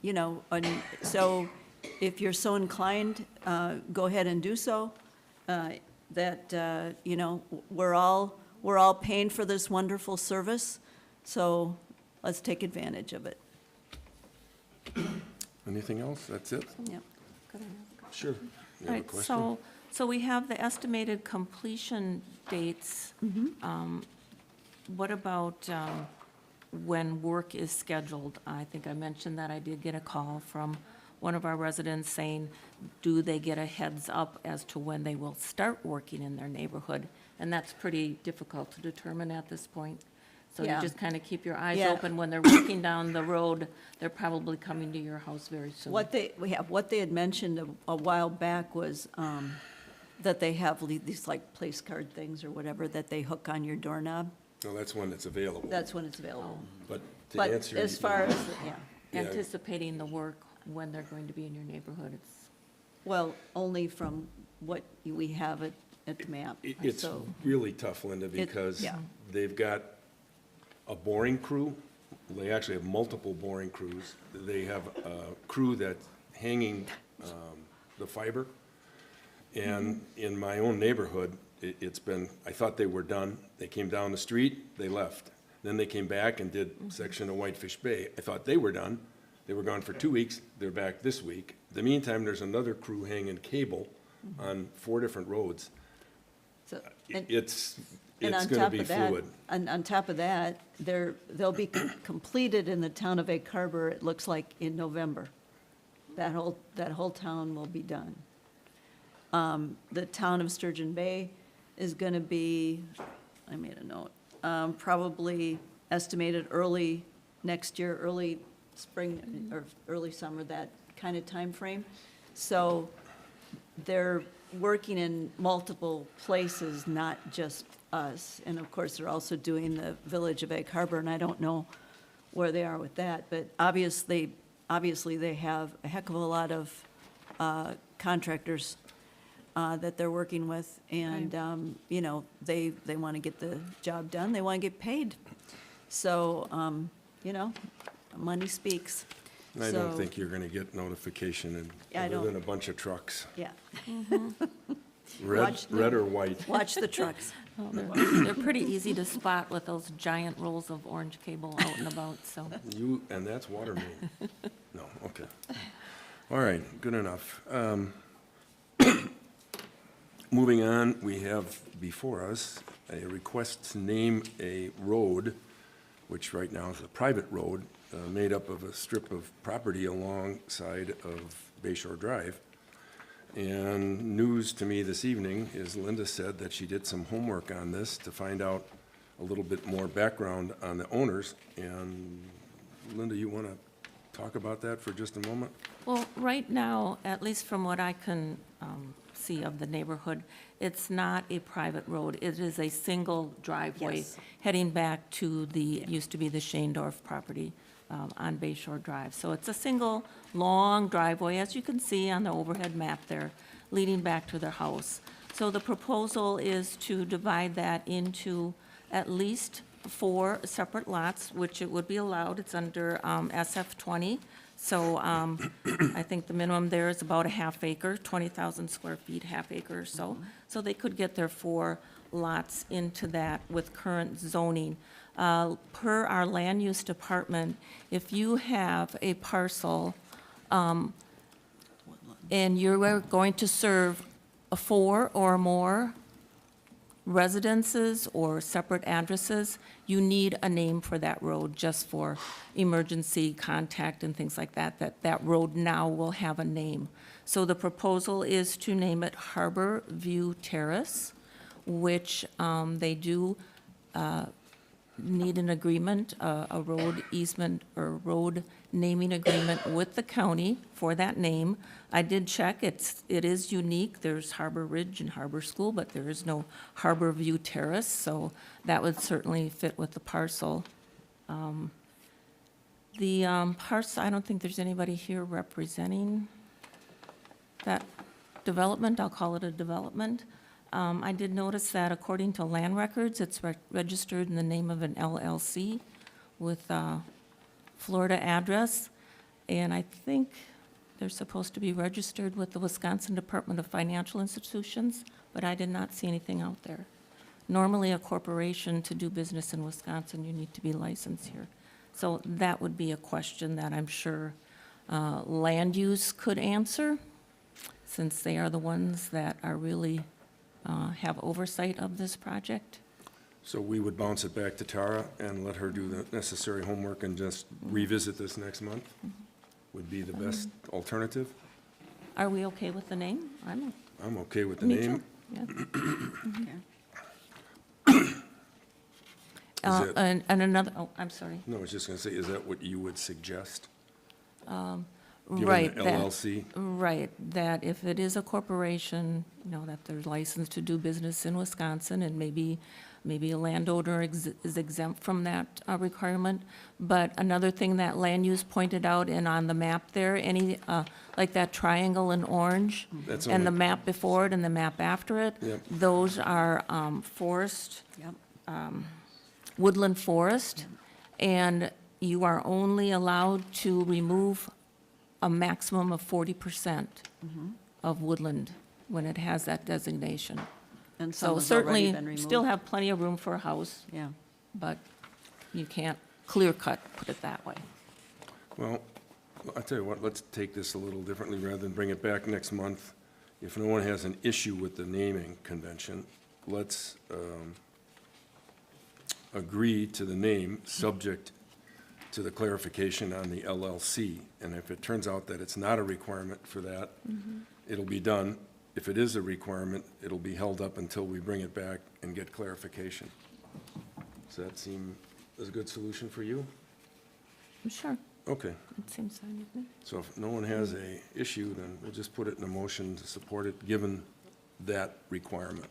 you know, and so if you're so inclined, go ahead and do so. You know, we're all paying for this wonderful service, so let's take advantage of it. Anything else? That's it? Yep. Sure. You All have a right, question? so we have the estimated completion dates. What about when work is scheduled? I think I mentioned that I did get a call from one of our residents saying, do they get a heads up as to when they will start working in their neighborhood? And that's pretty difficult to determine at this point. So you Yeah. just kind of keep your eyes Yeah. open. When they're working down the road, they're probably coming to your house very soon. What they had mentioned a while back was that they have these like place card things or whatever that they hook on your doorknob. No, that's one that's available. That's when it's available. But to But answer. as far as, yeah, Yeah. Anticipating the work when they're going to be in your neighborhood, it's. well, only from what we have at the map. It's So, really tough, Linda, because yeah. they've got a boring crew. They actually have multiple boring crews. They have a crew that's hanging the fiber. And in my own neighborhood, it's been, I thought they were done. They came down the street, they left. Then they came back and did section of Whitefish Bay. I thought they were done. They were gone for 2 weeks. They're back this week. In the meantime, there's another crew hanging cable on 4 different roads. So, and- It's And on gonna top be of that, fluid. on top of that, they'll be completed in the town of Egg Harbor, it looks like, in November. That whole town will be done. The town of Sturgeon Bay is gonna be, I made a note, probably estimated early next year, early spring or early summer, that kind of time frame. So they're working in multiple places, not just us. And of course, they're also doing the village of Egg Harbor, and I don't know where they are with that. But obviously, they have a heck of a lot of contractors that they're working with. And, you know, they want to get the job done. They want to get paid. So, you know, money speaks. I don't So- think you're gonna get notification and, Yeah, I other don't- than a bunch of trucks. Yeah. Red, Watch- red or white? Watch the trucks. Oh, they're pretty easy to spot with those giant rolls of orange cable out and about, so. And that's water main. No, okay. All right, good enough. Moving on, we have before us a request to name a road, which right now is a private road, made up of a strip of property alongside of Bayshore Drive. And news to me this evening is Linda said that she did some homework on this to find out a little bit more background on the owners. And Linda, you want to talk about that for just a moment? Well, right now, at least from what I can see of the neighborhood, it's not a private road. It is a single driveway Yes. heading back to the, used to be the Shaendorf property on Bayshore Drive. So it's a single, long driveway, as you can see on the overhead map there, leading back to their house. So the proposal is to divide that into at least 4 separate lots, which it would be allowed. It's under SF 20. So I think the minimum there is about a half acre, 20,000 square feet, half acre or so. So they could get their 4 lots into that with current zoning. Per our land use department, if you have a parcel and you're going to serve 4 or more residences or separate addresses, you need a name for that road just for emergency contact and things like that, that road now will have a name. So the proposal is to name it Harbor View Terrace, which they do need an agreement, a road easement or road naming agreement with the county for that name. I did check, it is unique. There's Harbor Ridge and Harbor School, but there is no Harbor View Terrace, so that would certainly fit with the parcel. The parcel, I don't think there's anybody here representing that development. I'll call it a development. I did notice that according to land records, it's registered in the name of an LLC with a Florida address, and I think they're supposed to be registered with the Wisconsin Department of Financial Institutions, but I did not see anything out there. Normally, a corporation, to do business in Wisconsin, you need to be licensed here. So that would be a question that I'm sure land use could answer, since they are the ones that are really have oversight of this project. So we would bounce it back to Tara and let her do the necessary homework and just revisit this next month? Would be the best alternative? Are we okay with the name? I'm okay with the Me name. too, Is it- and another, oh, I'm sorry. No, I was just gonna say, is that what you would suggest? Right. Given the that- LLC? Right, that if it is a corporation, you know, that they're licensed to do business in Wisconsin, and maybe a landowner is exempt from that requirement. But another thing that land use pointed out, and on the map there, any, like that triangle in orange, That's and the only- map before it and the map after it, Yep. those are forest, Yep. woodland forest, and you are only allowed to remove a maximum of 40% of woodland when it has that designation. And some So has already been certainly, still removed. have plenty of room for a house, Yeah. but you can't clear cut, put it that way. Well, I'll tell you what, let's take this a little differently rather than bring it back next month. If no one has an issue with the naming convention, let's agree to the name, subject to the clarification on the LLC. And if it turns out that it's not a requirement for that, it'll be done. If it is a requirement, it'll be held up until we bring it back and get clarification. Does that seem as a good solution for you? Sure, Okay. it seems fine with me. So if no one has a issue, then we'll just put it in a motion to support it, given that requirement.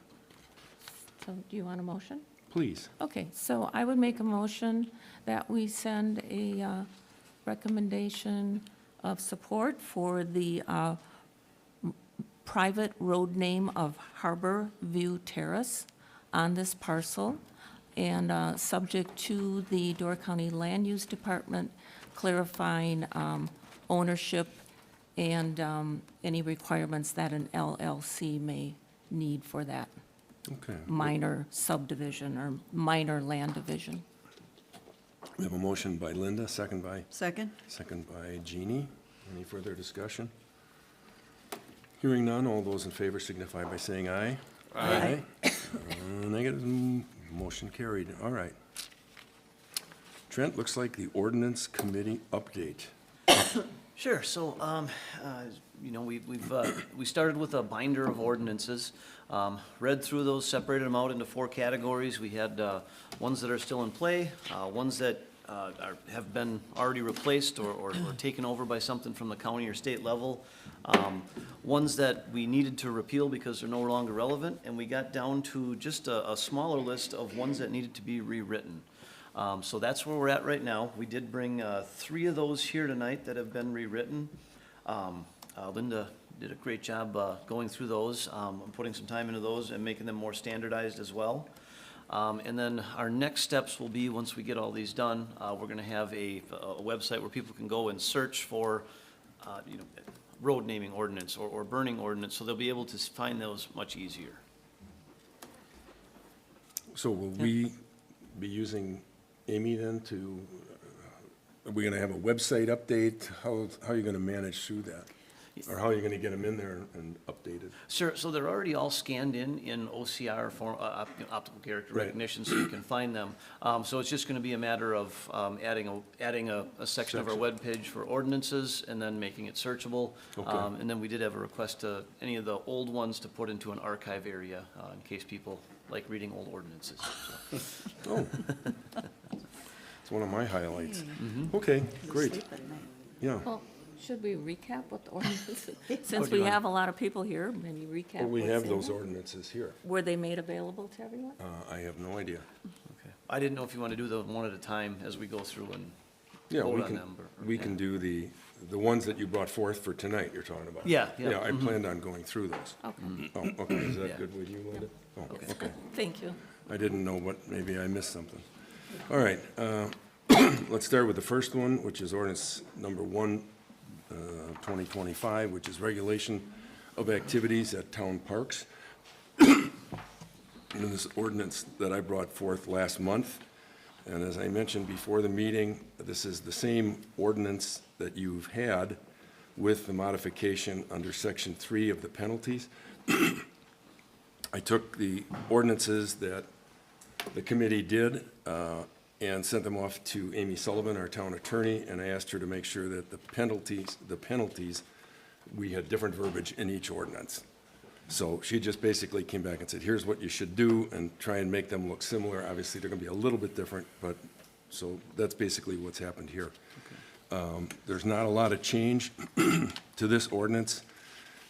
So do you want a motion? Please. Okay, so I would make a motion that we send a recommendation of support for the private road name of Harbor View Terrace on this parcel, and subject to the Door County Land Use Department clarifying ownership and any requirements that an LLC may need for that Okay. minor subdivision or minor land division. We have a motion by Linda, second by Second? Jeannie. Any further discussion? Hearing none, all those in favor signify by saying aye. Aye. Negative, motion carried. All right. Trent, looks like the ordinance committee update. Sure, so, you know, we started with a binder of ordinances, read through those, separated them out into 4 categories. We had ones that are still in play, ones that have been already replaced or taken over by something from the county or state level, ones that we needed to repeal because they're no longer relevant, and we got down to just a smaller list of ones that needed to be rewritten. So that's where we're at right now. We did bring 3 of those here tonight that have been rewritten. Linda did a great job going through those, putting some time into those and making them more standardized as well. And then our next steps will be, once we get all these done, we're gonna have a website where people can go and search for, you know, road naming ordinance or burning ordinance, so they'll be able to find those much easier. So will we be using Amy then to, are we gonna have a website update? How are you gonna manage through that? Or how are you gonna get them in there and updated? Sure, so they're already all scanned in OCR form, optical character Right. recognition, so you can find them. So it's just gonna be a matter of adding a section of our webpage for ordinances and then making it searchable. Okay. And then we did have a request to any of the old ones to put into an archive area in case people like reading old ordinances. So. Oh. It's one of my highlights. Okay, great. Yeah. Well, should we recap what the ordinance is? Or Since do you we want- have a lot of people here, maybe recap. Well, we what's have in those there? ordinances here. Were they made available to everyone? I have no idea. Okay. I didn't know if you want to do them one at a time as we go through and Yeah, vote we on can, them. we can do the ones that you brought forth for tonight you're talking about. Yeah, yeah. Yeah, I planned on going through those. Okay, Oh, okay, is that Yeah. good with you, Linda? Oh, okay. thank you. I didn't know what, maybe I missed something. All right, let's start with the first one, which is ordinance number 1, 2025, which is regulation of activities at town parks. And this ordinance that I brought forth last month, and as I mentioned before the meeting, this is the same ordinance that you've had with the modification under section 3 of the penalties. I took the ordinances that the committee did and sent them off to Amy Sullivan, our town attorney, and I asked her to make sure that the penalties, we had different verbiage in each ordinance. So she just basically came back and said, here's what you should do, and try and make them look similar. Obviously, they're gonna be a little bit different, but, so that's basically what's happened here. There's not a lot of change to this ordinance.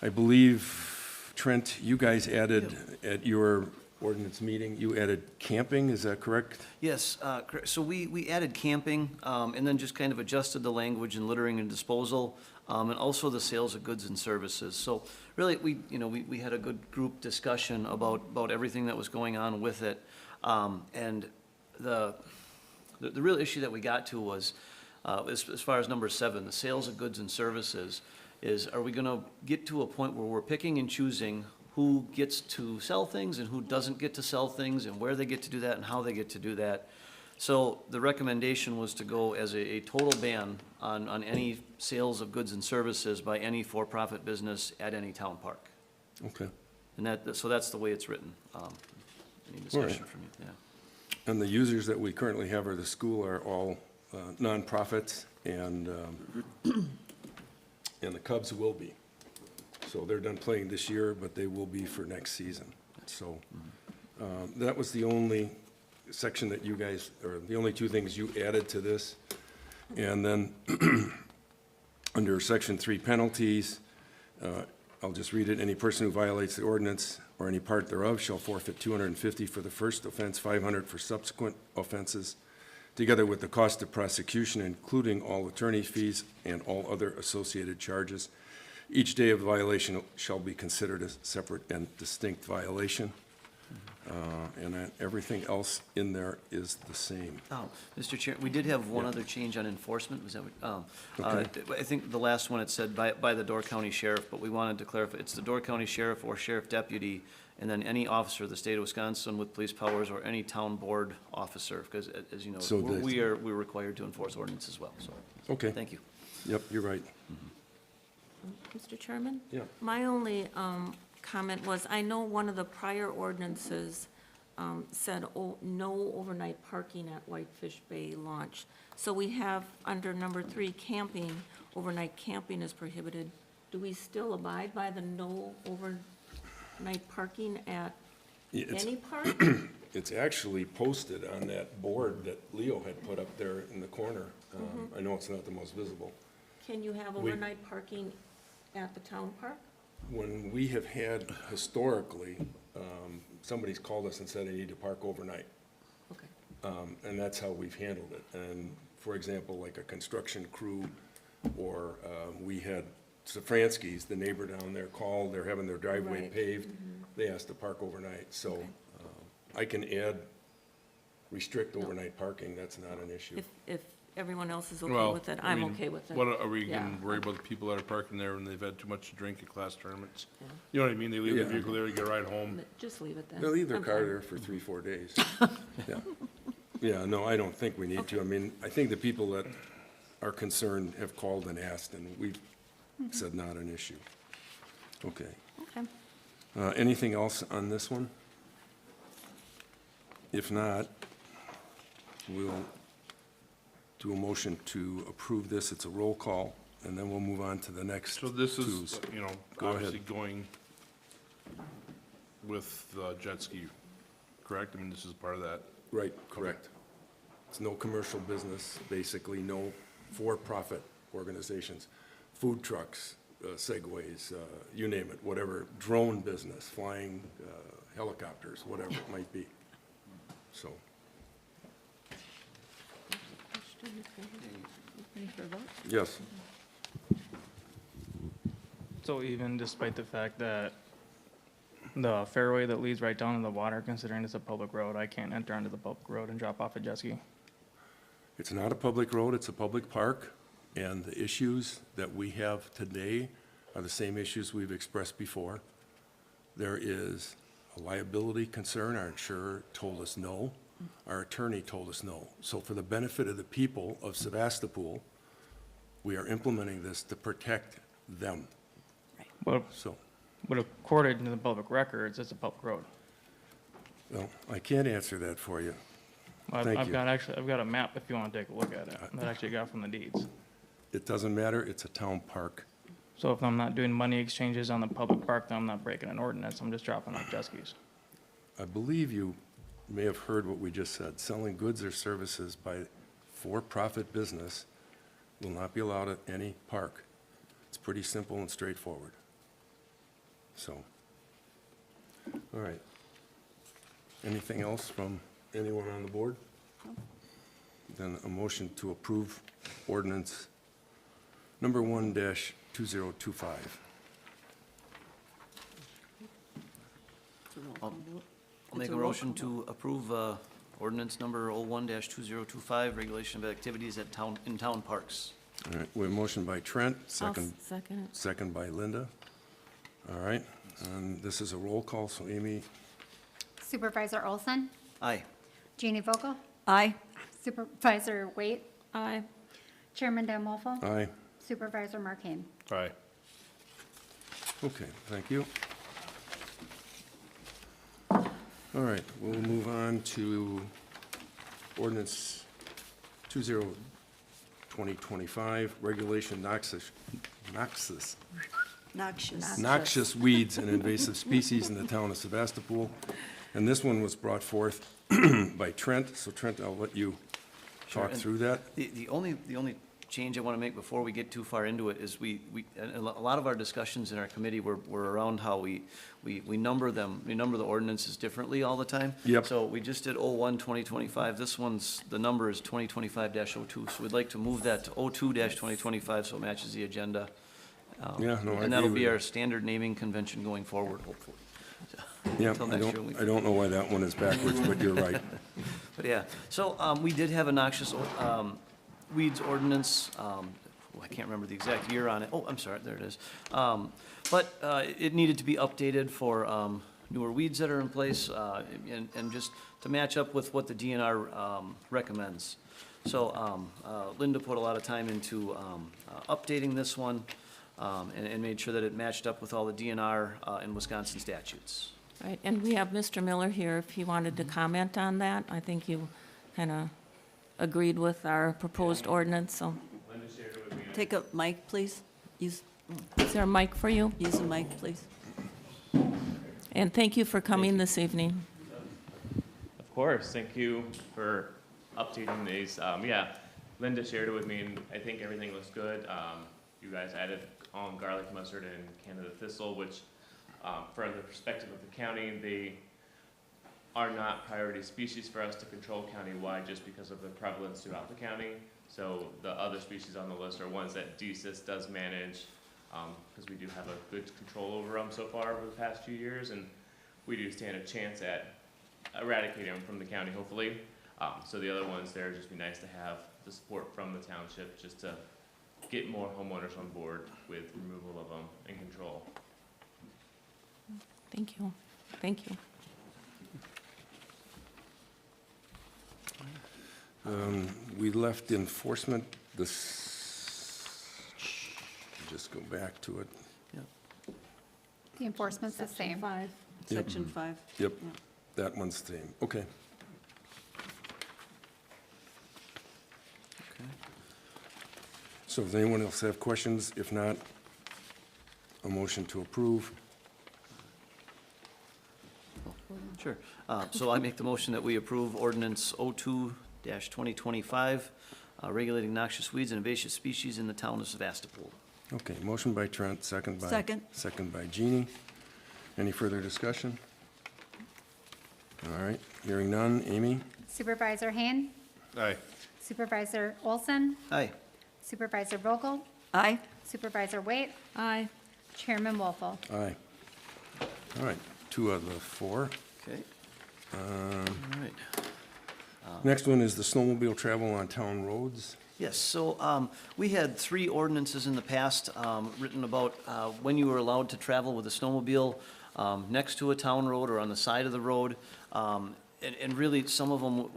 I believe, Trent, you guys added, at your ordinance meeting, you added camping, is that correct? Yes, correct. So we added camping, and then just kind of adjusted the language in littering and disposal, and also the sales of goods and services. So really, we had a good group discussion about everything that was going on with it. And the real issue that we got to was, as far as number 7, the sales of goods and services, is are we gonna get to a point where we're picking and choosing who gets to sell things and who doesn't get to sell things, and where they get to do that and how they get to do that. So the recommendation was to go as a total ban on any sales of goods and services by any for-profit business at any town park. Okay. And so that's the way it's written. Any discussion from you? Yeah. And the users that we currently have are the school are all nonprofits, and the Cubs will be. So they're done playing this year, but they will be for next season. So that was the only section that you guys, or the only 2 things you added to this. And then under section 3 penalties, I'll just read it. Any person who violates the ordinance or any part thereof shall forfeit $250 for the first offense, $500 for subsequent offenses, together with the cost of prosecution, including all attorney fees and all other associated charges. Each day of violation shall be considered a separate and distinct violation. And then everything else in there is the same. Oh, Mr. Chair, we did have one Yeah. other change on enforcement, was that what, Okay. I think the last one, it said by the Door County Sheriff, but we wanted to clarify, it's the Door County Sheriff or Sheriff Deputy, and then any officer of the state of Wisconsin with police powers or any town board officer, because as you know, So we're required to enforce ordinance as well, so. Okay. Thank you. Yep, you're right. Mr. Chairman? Yeah. My only comment was, I know one of the prior ordinances said, no overnight parking at Whitefish Bay Launch. So we have, under number 3, camping, overnight camping is prohibited. Do we still abide by the no overnight parking at It's- any park? It's actually posted on that board that Leo had put up there in the corner. I know it's not the most visible. Can you have We- overnight parking at the town park? When we have had historically, somebody's called us and said they need to park overnight. Okay. And that's how we've handled it. And for example, like a construction crew, or we had Safransky's, the neighbor down there, called, they're having their driveway Right. paved. They asked to park overnight, so I can restrict overnight parking, that's not an issue. If everyone else is okay Well, with it, I I'm mean, okay with it. What, are we Yeah. gonna worry about the people that are parking there when they've had too much to drink at class tournaments? Yeah. You know what I mean? They leave Yeah. the vehicle there, get a ride home. Just leave it then. They'll leave their I'm car fine. there for 3-4 days. Yeah. Yeah, no, I don't think we need to. I mean, I think the people that are concerned have called and asked, and we've said not an issue. Okay. Okay. Anything else on this one? If not, we'll do a motion to approve this. It's a roll call, and then we'll move on to the next So this is, twos. you know, Go ahead. obviously going with the jet ski, correct? I mean, this is part of that. Right, correct. It's no commercial business, basically, no for-profit organizations, food trucks, Segways, you name it, whatever, drone business, flying helicopters, whatever it might be. So, Ready for a vote? yes, So even despite the fact that the fairway that leads right down to the water, considering it's a public road, I can't enter onto the public road and drop off a jet ski? it's not a public road, it's a public park, and the issues that we have today are the same issues we've expressed before. There is a liability concern, our insurer told us no, our attorney told us no. So for the benefit of the people of Sevastopol, we are implementing this to protect them. But, So, but according to the public records, it's a public road. well, I can't answer that for you. Well, Thank I've you. got a map if you want to take a look at it, that I actually got from the deeds. It doesn't matter, it's a town park. So if I'm not doing money exchanges on the public park, then I'm not breaking an ordinance, I'm just dropping off jet skis. I believe you may have heard what we just said. Selling goods or services by for-profit business will not be allowed at any park. It's pretty simple and straightforward. So, all right. Anything else from anyone on the board? Then a motion to approve ordinance number 1-2025. I'll make a motion to approve ordinance number 01-2025, regulation of activities in town parks. All right, we have a motion by Trent, I'll second it. second by Linda. All right, and this is a roll call, so Amy, Supervisor Olson? Aye. Jeannie Vogel? Aye. Supervisor Waite? Aye. Chairman Dan Wolfle? aye. Supervisor Markane? Aye. Okay, thank you. All right, we'll move on to ordinance 2025, regulation noxious noxious weeds and invasive species in the town of Sevastopol. And this one was brought forth by Trent, so Trent, I'll let you Sure, talk and through that. The only change I want to make before we get too far into it is and a lot of our discussions in our committee were around how we number them, we number the ordinances differently all the time. Yep. So we just did 01-2025, this one's, the number is 2025-02, so we'd like to move that to 02-2025 so it matches the agenda. Yeah, no, I And that'll agree be with our you. standard naming convention going forward, hopefully. Yeah, until next year. I don't know why that one is backwards, but you're right. But yeah, so we did have a noxious weeds ordinance. I can't remember the exact year on it. Oh, I'm sorry, there it is. But it needed to be updated for newer weeds that are in place and just to match up with what the DNR recommends. So Linda put a lot of time into updating this one and made sure that it matched up with all the DNR and Wisconsin statutes. Right, and we have Mr. Miller here if he wanted to comment on that. I think you kind of agreed with our proposed ordinance, so. Take a mic, please. Is there a mic for you? Use a mic, please. And thank you for coming this evening. Of course, thank you for updating these. Yeah, Linda shared it with me, and I think everything looks good. You guys added on garlic mustard and Canada thistle, which, from the perspective of the county, they are not priority species for us to control countywide just because of the prevalence throughout the county. So the other species on the list are ones that DCIS does manage, because we do have a good control over them so far over the past few years, and we do stand a chance at eradicating them from the county, hopefully. So the other ones there, just be nice to have the support from the township just to get more homeowners on board with removal of them and control. Thank you. Thank you. We left enforcement, just go back to it. The enforcement's the same. Yep. Section 5. Yep, that one's the same. Okay. So does anyone else have questions? If not, a motion to approve. Sure. So I make the motion that we approve ordinance 02-2025, regulating noxious weeds and invasive species in the town of Sevastopol. Okay, motion by Trent, second by. Second. Second by Jeannie. Any further discussion? All right, hearing none. Amy? Supervisor Hain, Aye. Supervisor Olson, Aye. Supervisor Vogel, Aye. Supervisor Waite, Aye. Chairman Wolfle. Aye. All right, 2 out of the 4. Okay. All right. Next one is the snowmobile travel on town roads. Yes, so we had 3 ordinances in the past written about when you were allowed to travel with a snowmobile next to a town road or on the side of the road. And really, some of them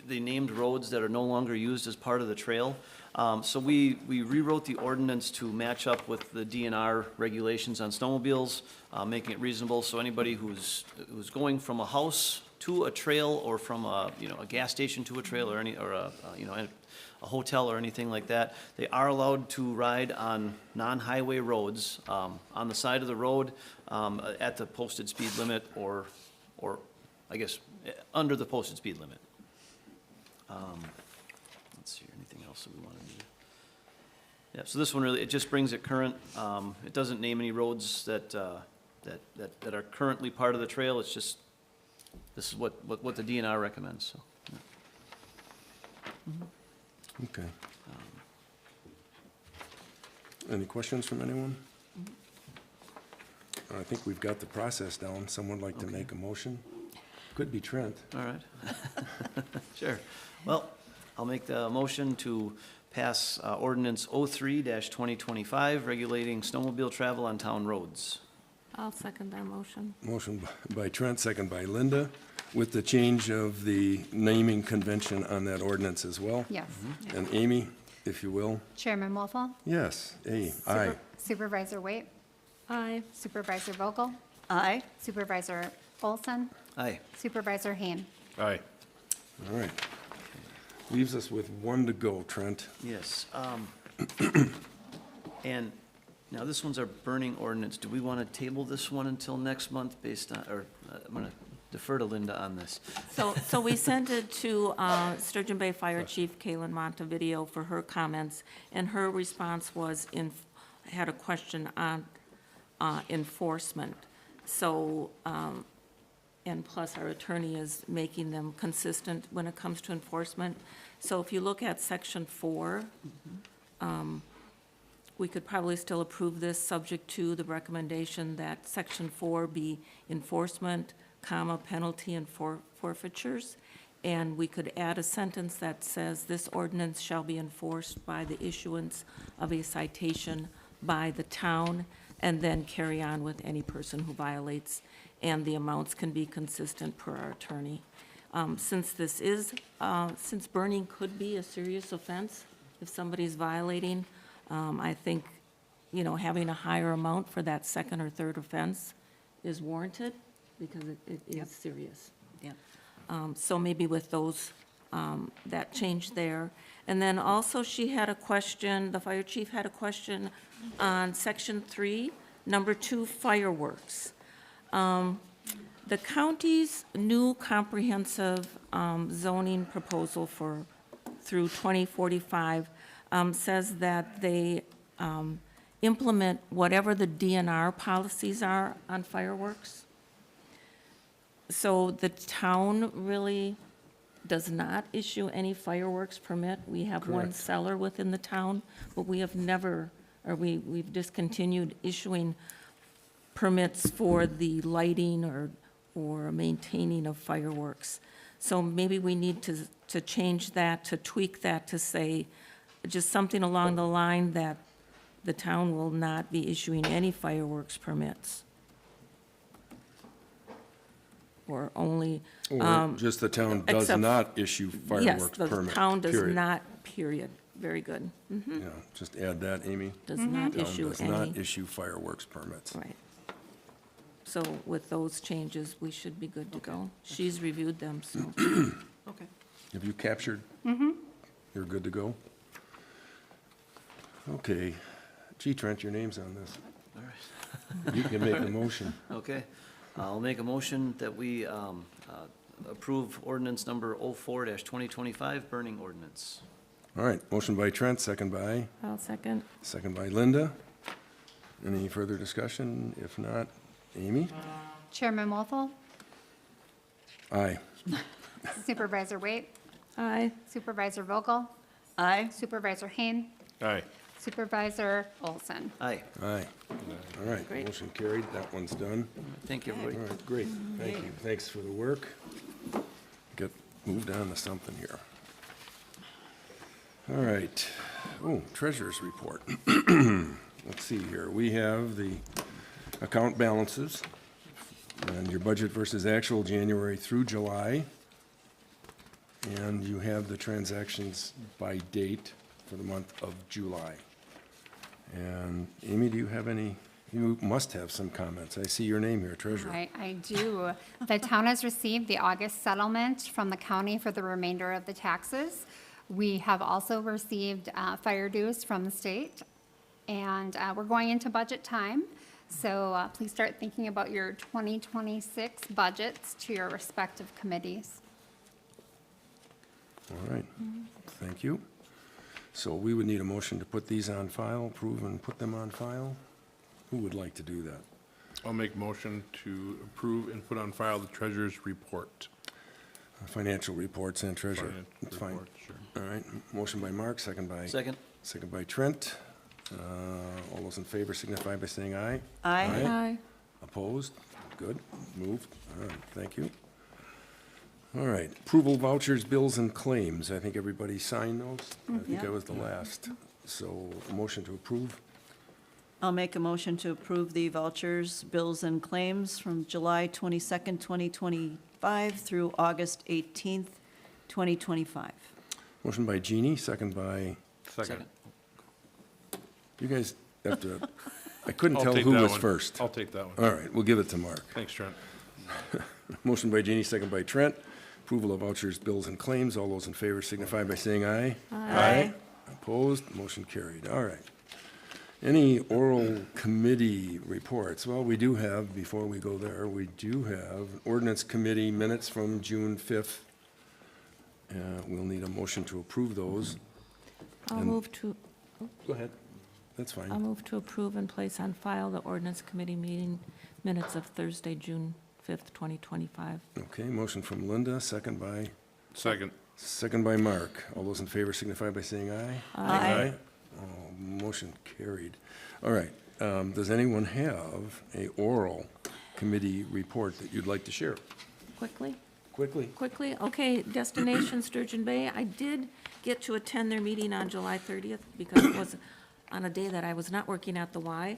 they named roads that are no longer used as part of the trail. So we rewrote the ordinance to match up with the DNR regulations on snowmobiles, making it reasonable. So anybody who's going from a house to a trail or from a gas station to a trail or a hotel or anything like that, they are allowed to ride on non-highway roads on the side of the road at the posted speed limit or I guess under the posted speed limit. Let's see, anything else that we want to do? Yeah, so this one really, it just brings it current. It doesn't name any roads that are currently part of the trail. It's just, this is what the DNR recommends, so. Yeah. Okay. Any questions from anyone? I think we've got the process down. Someone like to make a motion? Could be Trent. All right. Sure. Well, I'll make the motion to pass ordinance 03-2025, regulating snowmobile travel on town roads. I'll second that motion. Motion by Trent, second by Linda, with the change of the naming convention on that ordinance as well. Yes. And Amy, if you will. Chairman Wolfle, Yes, aye. Supervisor Waite, Aye. Supervisor Vogel, Aye. Supervisor Olson, Aye. Supervisor Hain. Aye. All right. Leaves us with 1 to go, Trent. Yes. And now this one's our burning ordinance. Do we want to table this one until next month based on, or I'm going to defer to Linda on this. So we sent it to Sturgeon Bay Fire Chief Kaylin Montevideo for her comments, and her response was had a question on enforcement. So, and plus our attorney is making them consistent when it comes to enforcement. So if you look at section 4, we could probably still approve this, subject to the recommendation that Section 4 be enforcement, comma, penalty and forfeitures. And we could add a sentence that says, this ordinance shall be enforced by the issuance of a citation by the town, and then carry on with any person who violates, and the amounts can be consistent per our attorney. Since this is, since burning could be a serious offense if somebody's violating, I think, you know, having a higher amount for that second or third offense is warranted, because it is serious. Yep. So maybe with those, that change there. And then also she had a question, the fire chief had a question on Section 3, number 2, fireworks. The county's new comprehensive zoning proposal through 2045 says that they implement whatever the DNR policies are on fireworks. So the town really does not issue any fireworks permit. We have one Correct. seller within the town, but we have never, or we've discontinued issuing permits for the lighting or maintaining of fireworks. So maybe we need to change that, to tweak that, to say just something along the line that the town will not be issuing any fireworks permits. Or only, Or just the town does except- not issue fireworks permit. Yes, the town does period. not, period. Very good. Mhm. Yeah, just add that, Amy. Does not Town issue does not any. issue fireworks permits. Right. So with those changes, we should be good to go. She's reviewed them, so. Okay. Have you captured? You're good to go? Okay. Gee, Trent, your name's on this. All right. You can make a motion. Okay. I'll make a motion that we approve ordinance number 04-2025, burning ordinance. All right, motion by Trent, second by? I'll second. Second by Linda. Any further discussion? If not, Amy? Chairman Wolfle, Aye. Supervisor Waite, Aye. Supervisor Vogel, Aye. Supervisor Hain, Aye. Supervisor Olson. Aye. Aye. All right, Great. motion carried. That one's done. Thank you, All everybody. right, great. Thank you. Thanks for the work. Get moved on to something here. All right. Oh, treasurer's report. Let's see here. We have the account balances and your budget versus actual January through July. And you have the transactions by date for the month of July. And Amy, do you have any, you must have some comments. I see your name here, treasurer. I do. The town has received the August settlement from the county for the remainder of the taxes. We have also received fire dues from the state, and we're going into budget time. So please start thinking about your 2026 budgets to your respective committees. All right, thank you. So we would need a motion to put these on file, approve and put them on file. Who would like to do that? I'll make motion to approve and put on file the treasurer's report. Financial reports and treasurer. Finance That's fine. report, sure. All right, motion by Mark, second by? Second. Second by Trent. All those in favor signify by saying aye. Aye. Aye. Opposed? Good, moved. All right, thank you. All right, approval vouchers, bills, and claims. I think everybody signed those. I think I was the last. So, a motion to approve. I'll make a motion to approve the vouchers, bills, and claims from July 22nd, 2025 through August 18th, 2025. Motion by Jeannie, second by, Second. you guys have to, I couldn't I'll tell take who that was one. first. I'll take that one. All right, we'll give it to Mark. Thanks, Trent. Motion by Jeannie, second by Trent. Approval of vouchers, bills, and claims. All those in favor signify by saying aye. Aye. Opposed? Motion carried. All right. Any oral committee reports? Well, we do have, before we go there, we do have ordinance committee minutes from June 5th. We'll need a motion to approve those. I'll And- move to, Go ahead. That's fine. I'll move to approve and place on file the ordinance committee meeting minutes of Thursday, June 5th, 2025. Okay, motion from Linda, second by? Second. Second by Mark. All those in favor signify by saying aye. Aye. Motion carried. All right. Does anyone have a oral committee report that you'd like to share? Quickly? Quickly. Okay, Destination Sturgeon Bay, I did get to attend their meeting on July 30th because it was on a day that I was not working at the Y.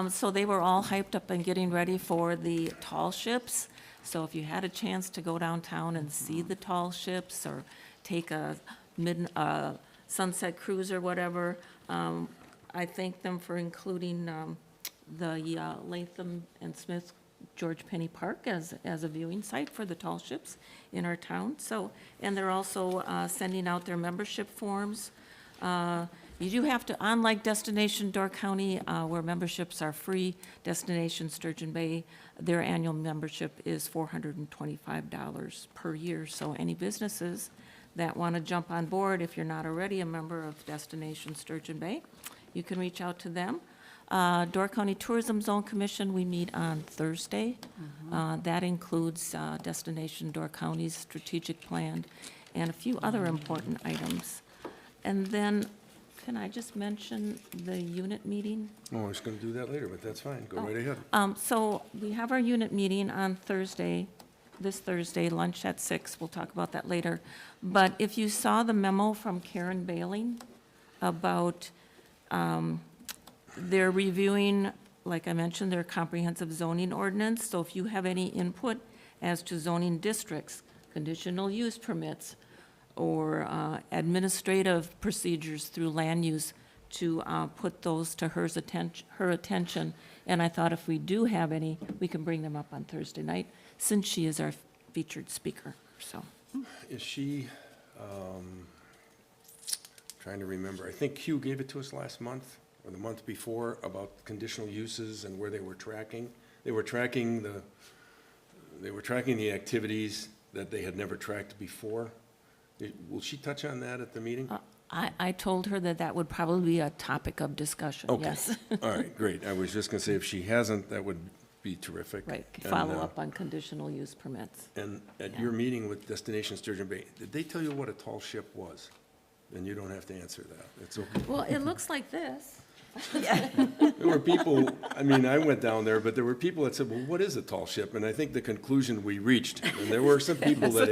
So they were all hyped up and getting ready for the tall ships. So if you had a chance to go downtown and see the tall ships or take a sunset cruise or whatever, I thank them for including the Latham and Smith George Penny Park as a viewing site for the tall ships in our town. So, and they're also sending out their membership forms. You do have to, unlike Destination Door County, where memberships are free, Destination Sturgeon Bay, their annual membership is $425 per year. So any businesses that want to jump on board, if you're not already a member of Destination Sturgeon Bay, you can reach out to them. Door County Tourism Zone Commission, we meet on Thursday. That includes Destination Door County's strategic plan and a few other important items. And then, can I just mention the unit meeting? Oh, I was going to do that later, but that's fine. Go right ahead. So we have our unit meeting on Thursday, this Thursday, lunch at 6. We'll talk about that later. But if you saw the memo from Karen Bailing about they're reviewing, like I mentioned, their comprehensive zoning ordinance. So if you have any input as to zoning districts, conditional use permits, or administrative procedures through land use, to put those to her attention. And I thought if we do have any, we can bring them up on Thursday night, since she is our featured speaker, so. Is she, trying to remember, I think Hugh gave it to us last month, or the month before, about conditional uses and where they were tracking. They were tracking the activities that they had never tracked before. Will she touch on that at the meeting? I told her that that would probably be a topic of discussion, Okay. yes. All right, great. I was just going to say, if she hasn't, that would be terrific. Right, And, follow up on conditional use permits. And at your meeting with Destination Sturgeon Bay, did they tell you what a tall ship was? And you don't have to answer that. It's okay. Well, it looks like this. There were people, I mean, I went down there, but there were people that said, well, what is a tall ship? And I think the conclusion we reached, and there were some people that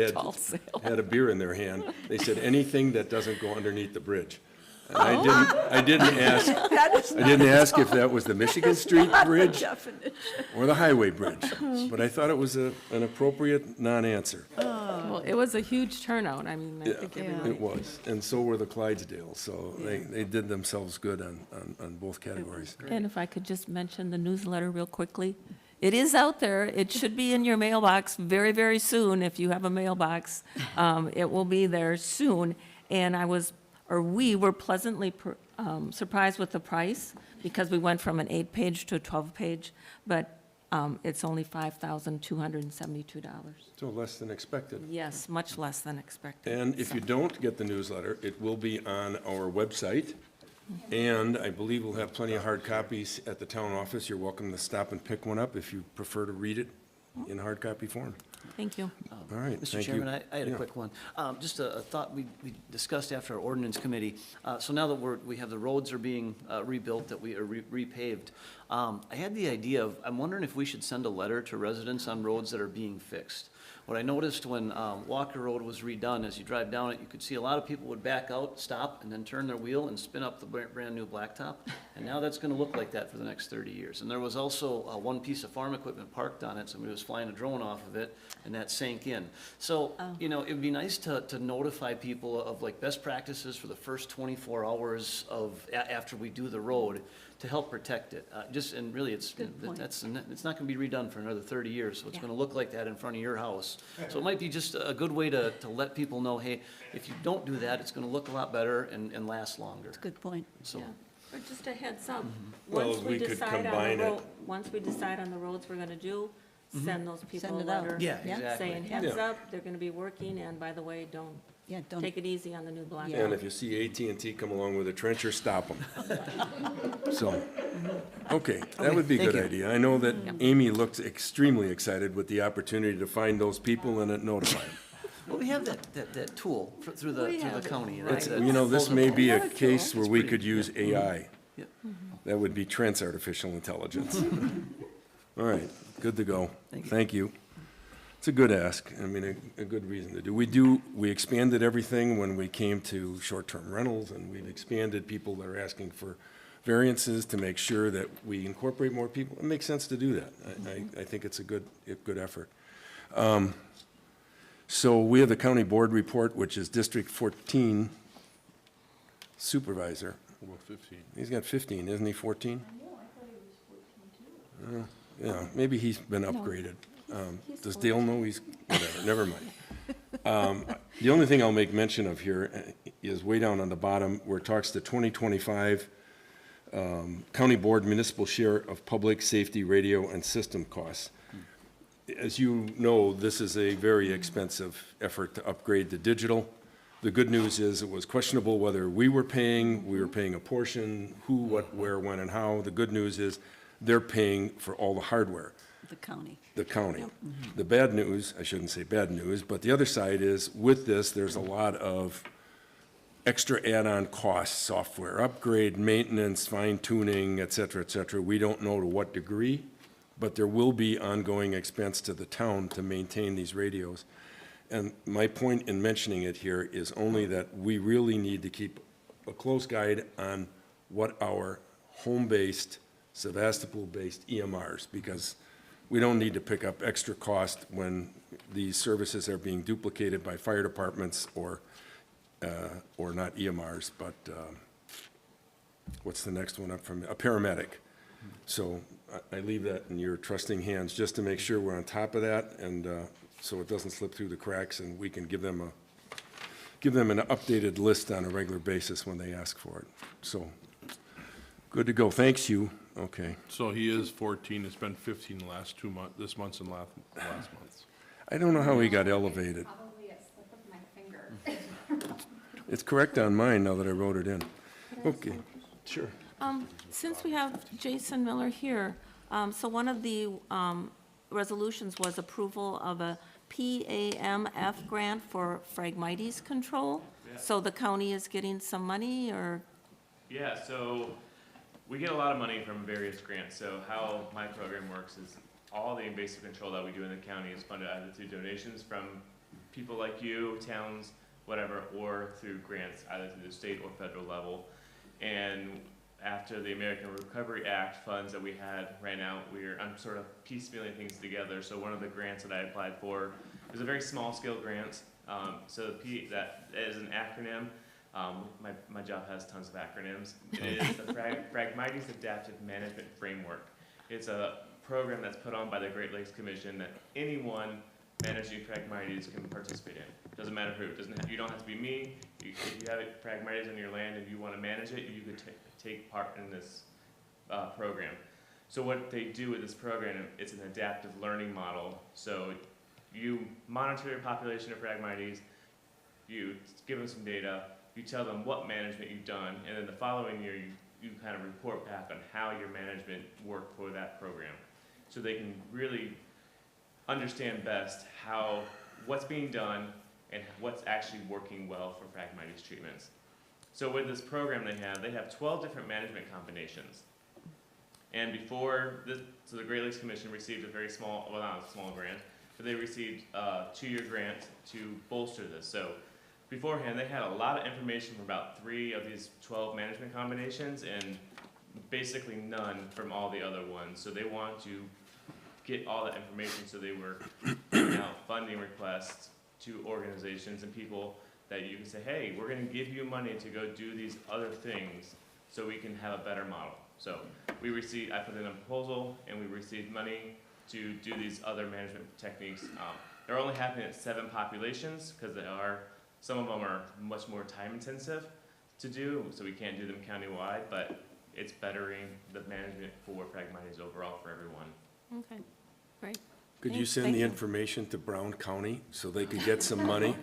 had a beer in their hand, they said, anything that doesn't go underneath the bridge. And I didn't ask if that was the Michigan Street Bridge or the Highway Bridge, but I thought it was an appropriate non-answer. Well, it was a huge turnout, I mean, I think everybody. It was, and so were the Clydesdales, so they did themselves good on both categories. And if I could just mention the newsletter real quickly. It is out there. It should be in your mailbox very, very soon if you have a mailbox. It will be there soon. And we were pleasantly surprised with the price because we went from an 8-page to a 12-page, but it's only $5,272. So less than expected. Yes, much less than expected. And if you don't get the newsletter, it will be on our website. And I believe we'll have plenty of hard copies at the town office. You're welcome to stop and pick one up if you prefer to read it in hard copy form. Thank you. All right, Mr. thank you. Chairman, I had a quick one. Just a thought we discussed after our ordinance committee. So now that we have the roads are being rebuilt, that we are repaved, I had the idea of, I'm wondering if we should send a letter to residents on roads that are being fixed. What I noticed when Walker Road was redone, as you drive down it, you could see a lot of people would back out, stop, and then turn their wheel and spin up the brand-new blacktop. And now that's going to look like that for the next 30 years. And there was also one piece of farm equipment parked on it. Somebody was flying a drone off of it, and that sank in. So, you know, it would be nice to notify people of like best practices for the first 24 hours after we do the road, to help protect it. And really, it's not going to be redone for another 30 years, so it's going to look like that in front of your house. So it might be just a good way to let people know, hey, if you don't do that, it's going to look a lot better and last longer. That's a good point. So. Yeah. Or just a heads up. Well, Once we could combine it. Once we decide on the roads we're gonna do, send those people Send a it out. letter. Yeah, exactly. Saying, heads Yeah. up, they're gonna be working, and by the way, don't Don't. take it easy on the new block. And if you see AT&T come along with a trencher, stop them. So, okay, that would be a thank good you. idea. I know that Amy looked extremely excited with the opportunity to find those people and notify them. Well, we have that tool through the county. and It's, that you know, this may be a foldable- case where It's we pretty- could use AI. Yeah. That would be trans artificial intelligence. All right, good to go. Thank you. Thank you. It's a good ask. I mean, a good reason to do. We expanded everything when we came to short-term rentals, and we've expanded people that are asking for variances to make sure that we incorporate more people. It makes sense to do that. I think it's a good effort. So we have the county board report, which is District 14 supervisor. About 15. He's got 15, isn't he 14? Yeah, maybe he's been upgraded. Does Dale know he's, whatever, never mind. The only thing I'll make mention of here is way down on the bottom where it talks to 2025 county board municipal share of public safety radio and system costs. As you know, this is a very expensive effort to upgrade to digital. The good news is it was questionable whether we were paying a portion, who, what, where, when, and how. The good news is they're paying for all the hardware. The county. The county. The bad news, I shouldn't say bad news, but the other side is, with this, there's a lot of extra add-on costs, software upgrade, maintenance, fine-tuning, et cetera, we don't know to what degree, but there will be ongoing expense to the town to maintain these radios. And my point in mentioning it here is only that we really need to keep a close guide on what our home-based, Sevastopol-based EMRs, because we don't need to pick up extra cost when these services are being duplicated by fire departments or not EMRs, but what's the next one up from, a paramedic. So I leave that in your trusting hands, just to make sure we're on top of that, and so it doesn't slip through the cracks, and we can give them an updated list on a regular basis when they ask for it. So, good to go. Thanks, you. Okay. So he is 14, it's been 15 the last 2 months, this month and last month. I don't know how he got elevated. Probably a slip of my finger. It's correct on mine now that I wrote it in. Okay, sure. Since we have Jason Miller here, so one of the resolutions was approval of a PAMF grant for Phragmites control. Yeah. So the county is getting some money, or? Yeah, so we get a lot of money from various grants. So how my program works is all the invasive control that we do in the county is funded either through donations from people like you, towns, whatever, or through grants either through the state or federal level. And after the American Recovery Act funds that we had ran out, I'm sort of piecemealing things together. So one of the grants that I applied for is a very small scale grant. So that is an acronym. My job has tons of acronyms. It is the Phragmites Adaptive Management Framework. It's a program that's put on by the Great Lakes Commission that anyone managing Phragmites can participate in. Doesn't matter who. You don't have to be me. If you have Phragmites on your land and you want to manage it, you could take part in this program. So what they do with this program, it's an adaptive learning model. So you monitor your population of Phragmites, you give them some data, you tell them what management you've done, and then the following year you kind of report back on how your management worked for that program. So they can really understand best what's being done and what's actually working well for Phragmites treatments. So with this program they have 12 different management combinations. And before this, so the Great Lakes Commission received a very small, well not a small grant, but they received a 2-year grant to bolster this. So beforehand they had a lot of information from about 3 of these 12 management combinations and basically none from all the other ones. So they wanted to get all that information, so they were putting out funding requests to organizations and people that you can say, hey, we're going to give you money to go do these other things so we can have a better model. So I put in a proposal and we received money to do these other management techniques. They're only happening at 7 populations because some of them are much more time intensive to do, so we can't do them countywide, but it's bettering the management for Phragmites overall for everyone. Okay, great. Could you send the information to Brown County so they could get some money?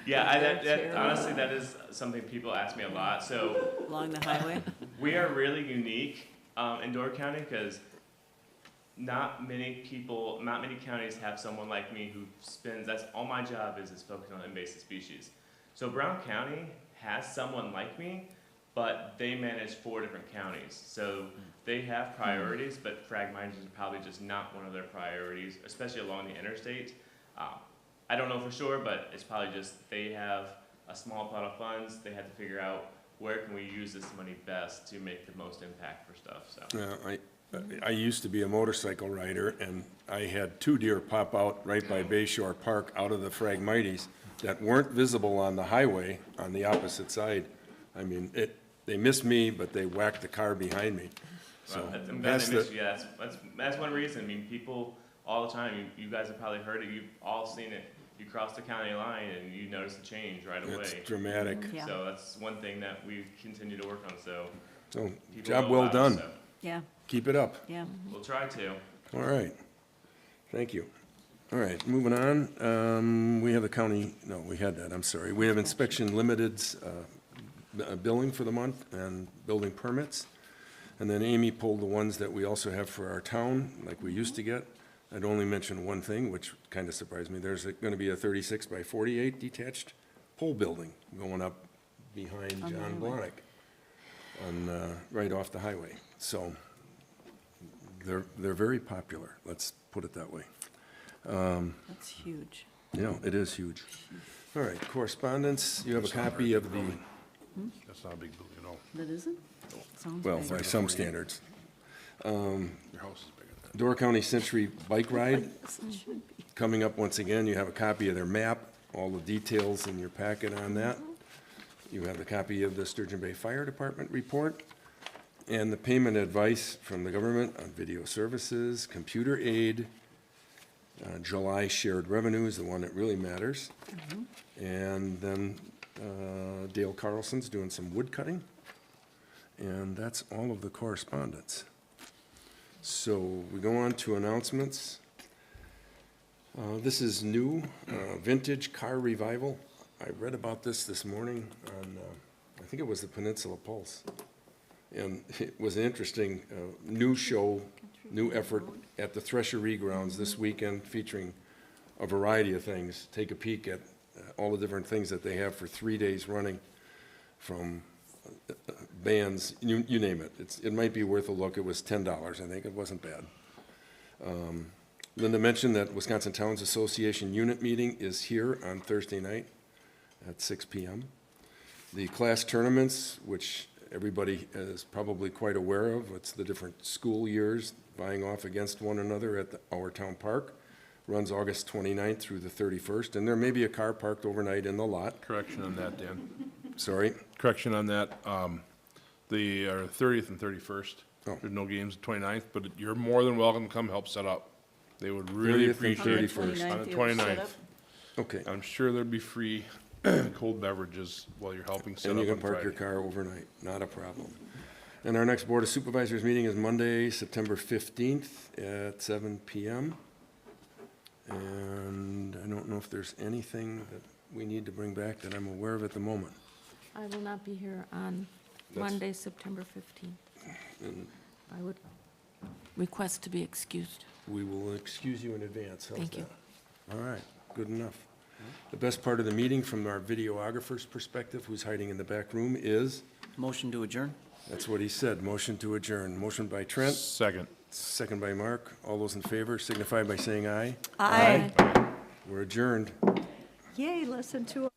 Yeah, honestly, that is something people ask me a lot. So along the highway? We are really unique in Door County because not many counties have someone like me who spends, that's all my job is focusing on invasive species. So Brown County has someone like me, but they manage 4 different counties. So they have priorities, but Phragmites is probably just not one of their priorities, especially along the interstate. I don't know for sure, but it's probably just they have a small pot of funds. They had to figure out where can we use this money best to make the most impact for stuff, so. Yeah, I used to be a motorcycle rider, and I had 2 deer pop out right by Bayshore Park out of the Phragmites that weren't visible on the highway on the opposite side. I mean, they missed me, but they whacked the car behind me. So Well, I'm glad that's they missed the, you. Yeah, that's one reason. I mean, people all the time, you guys have probably heard it, you've all seen it. You cross the county line and you notice the change right away. it's dramatic. Yeah. So that's one thing that we continue to work on, so. So, people job know well about it, done. so Yeah, Keep it up. yeah. We'll try to. All right. Thank you. All right, moving on. We have the county, no, we had that, I'm sorry. We have inspection limiteds, billing for the month and building permits. And then Amy pulled the ones that we also have for our town, like we used to get. I'd only mention one thing, which kind of surprised me. There's going to be a 36 by 48 detached pole building going up behind On the John highway. Blahnik on, right off the highway. So they're very popular, let's put it that way. That's huge. Yeah, it is huge. All right, correspondence, you have a copy of the, That's not a big building at all. That isn't? Sounds well, big. by some standards. Your house is bigger than Door County Century Bike Ride, Yes, it should be. coming up once again. You have a copy of their map, all the details in your packet on that. You have the copy of the Sturgeon Bay Fire Department report, and the payment advice from the government on video services, computer aid, July shared revenues, the one that really matters. And then Dale Carlson's doing some wood cutting. And that's all of the correspondence. So we go on to announcements. This is new, vintage car revival. I read about this morning on, I think it was the Peninsula Pulse. And it was an interesting new show, new effort at the Thresherie Grounds this weekend, featuring a variety of things. Take a peek at all the different things that they have for 3 days running, from bands, you name it. It might be worth a look. It was $10, I think. It wasn't bad. Linda mentioned that Wisconsin Towns Association unit meeting is here on Thursday night at 6 p.m. The class tournaments, which everybody is probably quite aware of, it's the different school years vying off against one another at our town park, runs August 29th through the 31st, and there may be a car parked overnight in the lot. Correction on that, Dan. Sorry? Correction on that. The 30th and 31st. Oh. There's no games the 29th, but you're more than welcome to come help set up. They would really 30th and appreciate it. 31st. On the you have to set 29th. up? Okay. I'm sure there'd be free cold beverages while you're helping set And up you on can park your Friday. car overnight, not a problem. And our next Board of Supervisors meeting is Monday, September 15th at 7 p.m. And I don't know if there's anything that we need to bring back that I'm aware of at the moment. I will not be here on That's- Monday, September 15th. And I would request to be excused. we will excuse you in advance. How's Thank you. that? All right, good enough. The best part of the meeting from our videographer's perspective, who's hiding in the back room, is, Motion to adjourn? that's what he said, motion to adjourn. Motion by Trent, Second. second by Mark. All those in favor signify by saying aye. Aye. We're adjourned. Yay, lesson 2.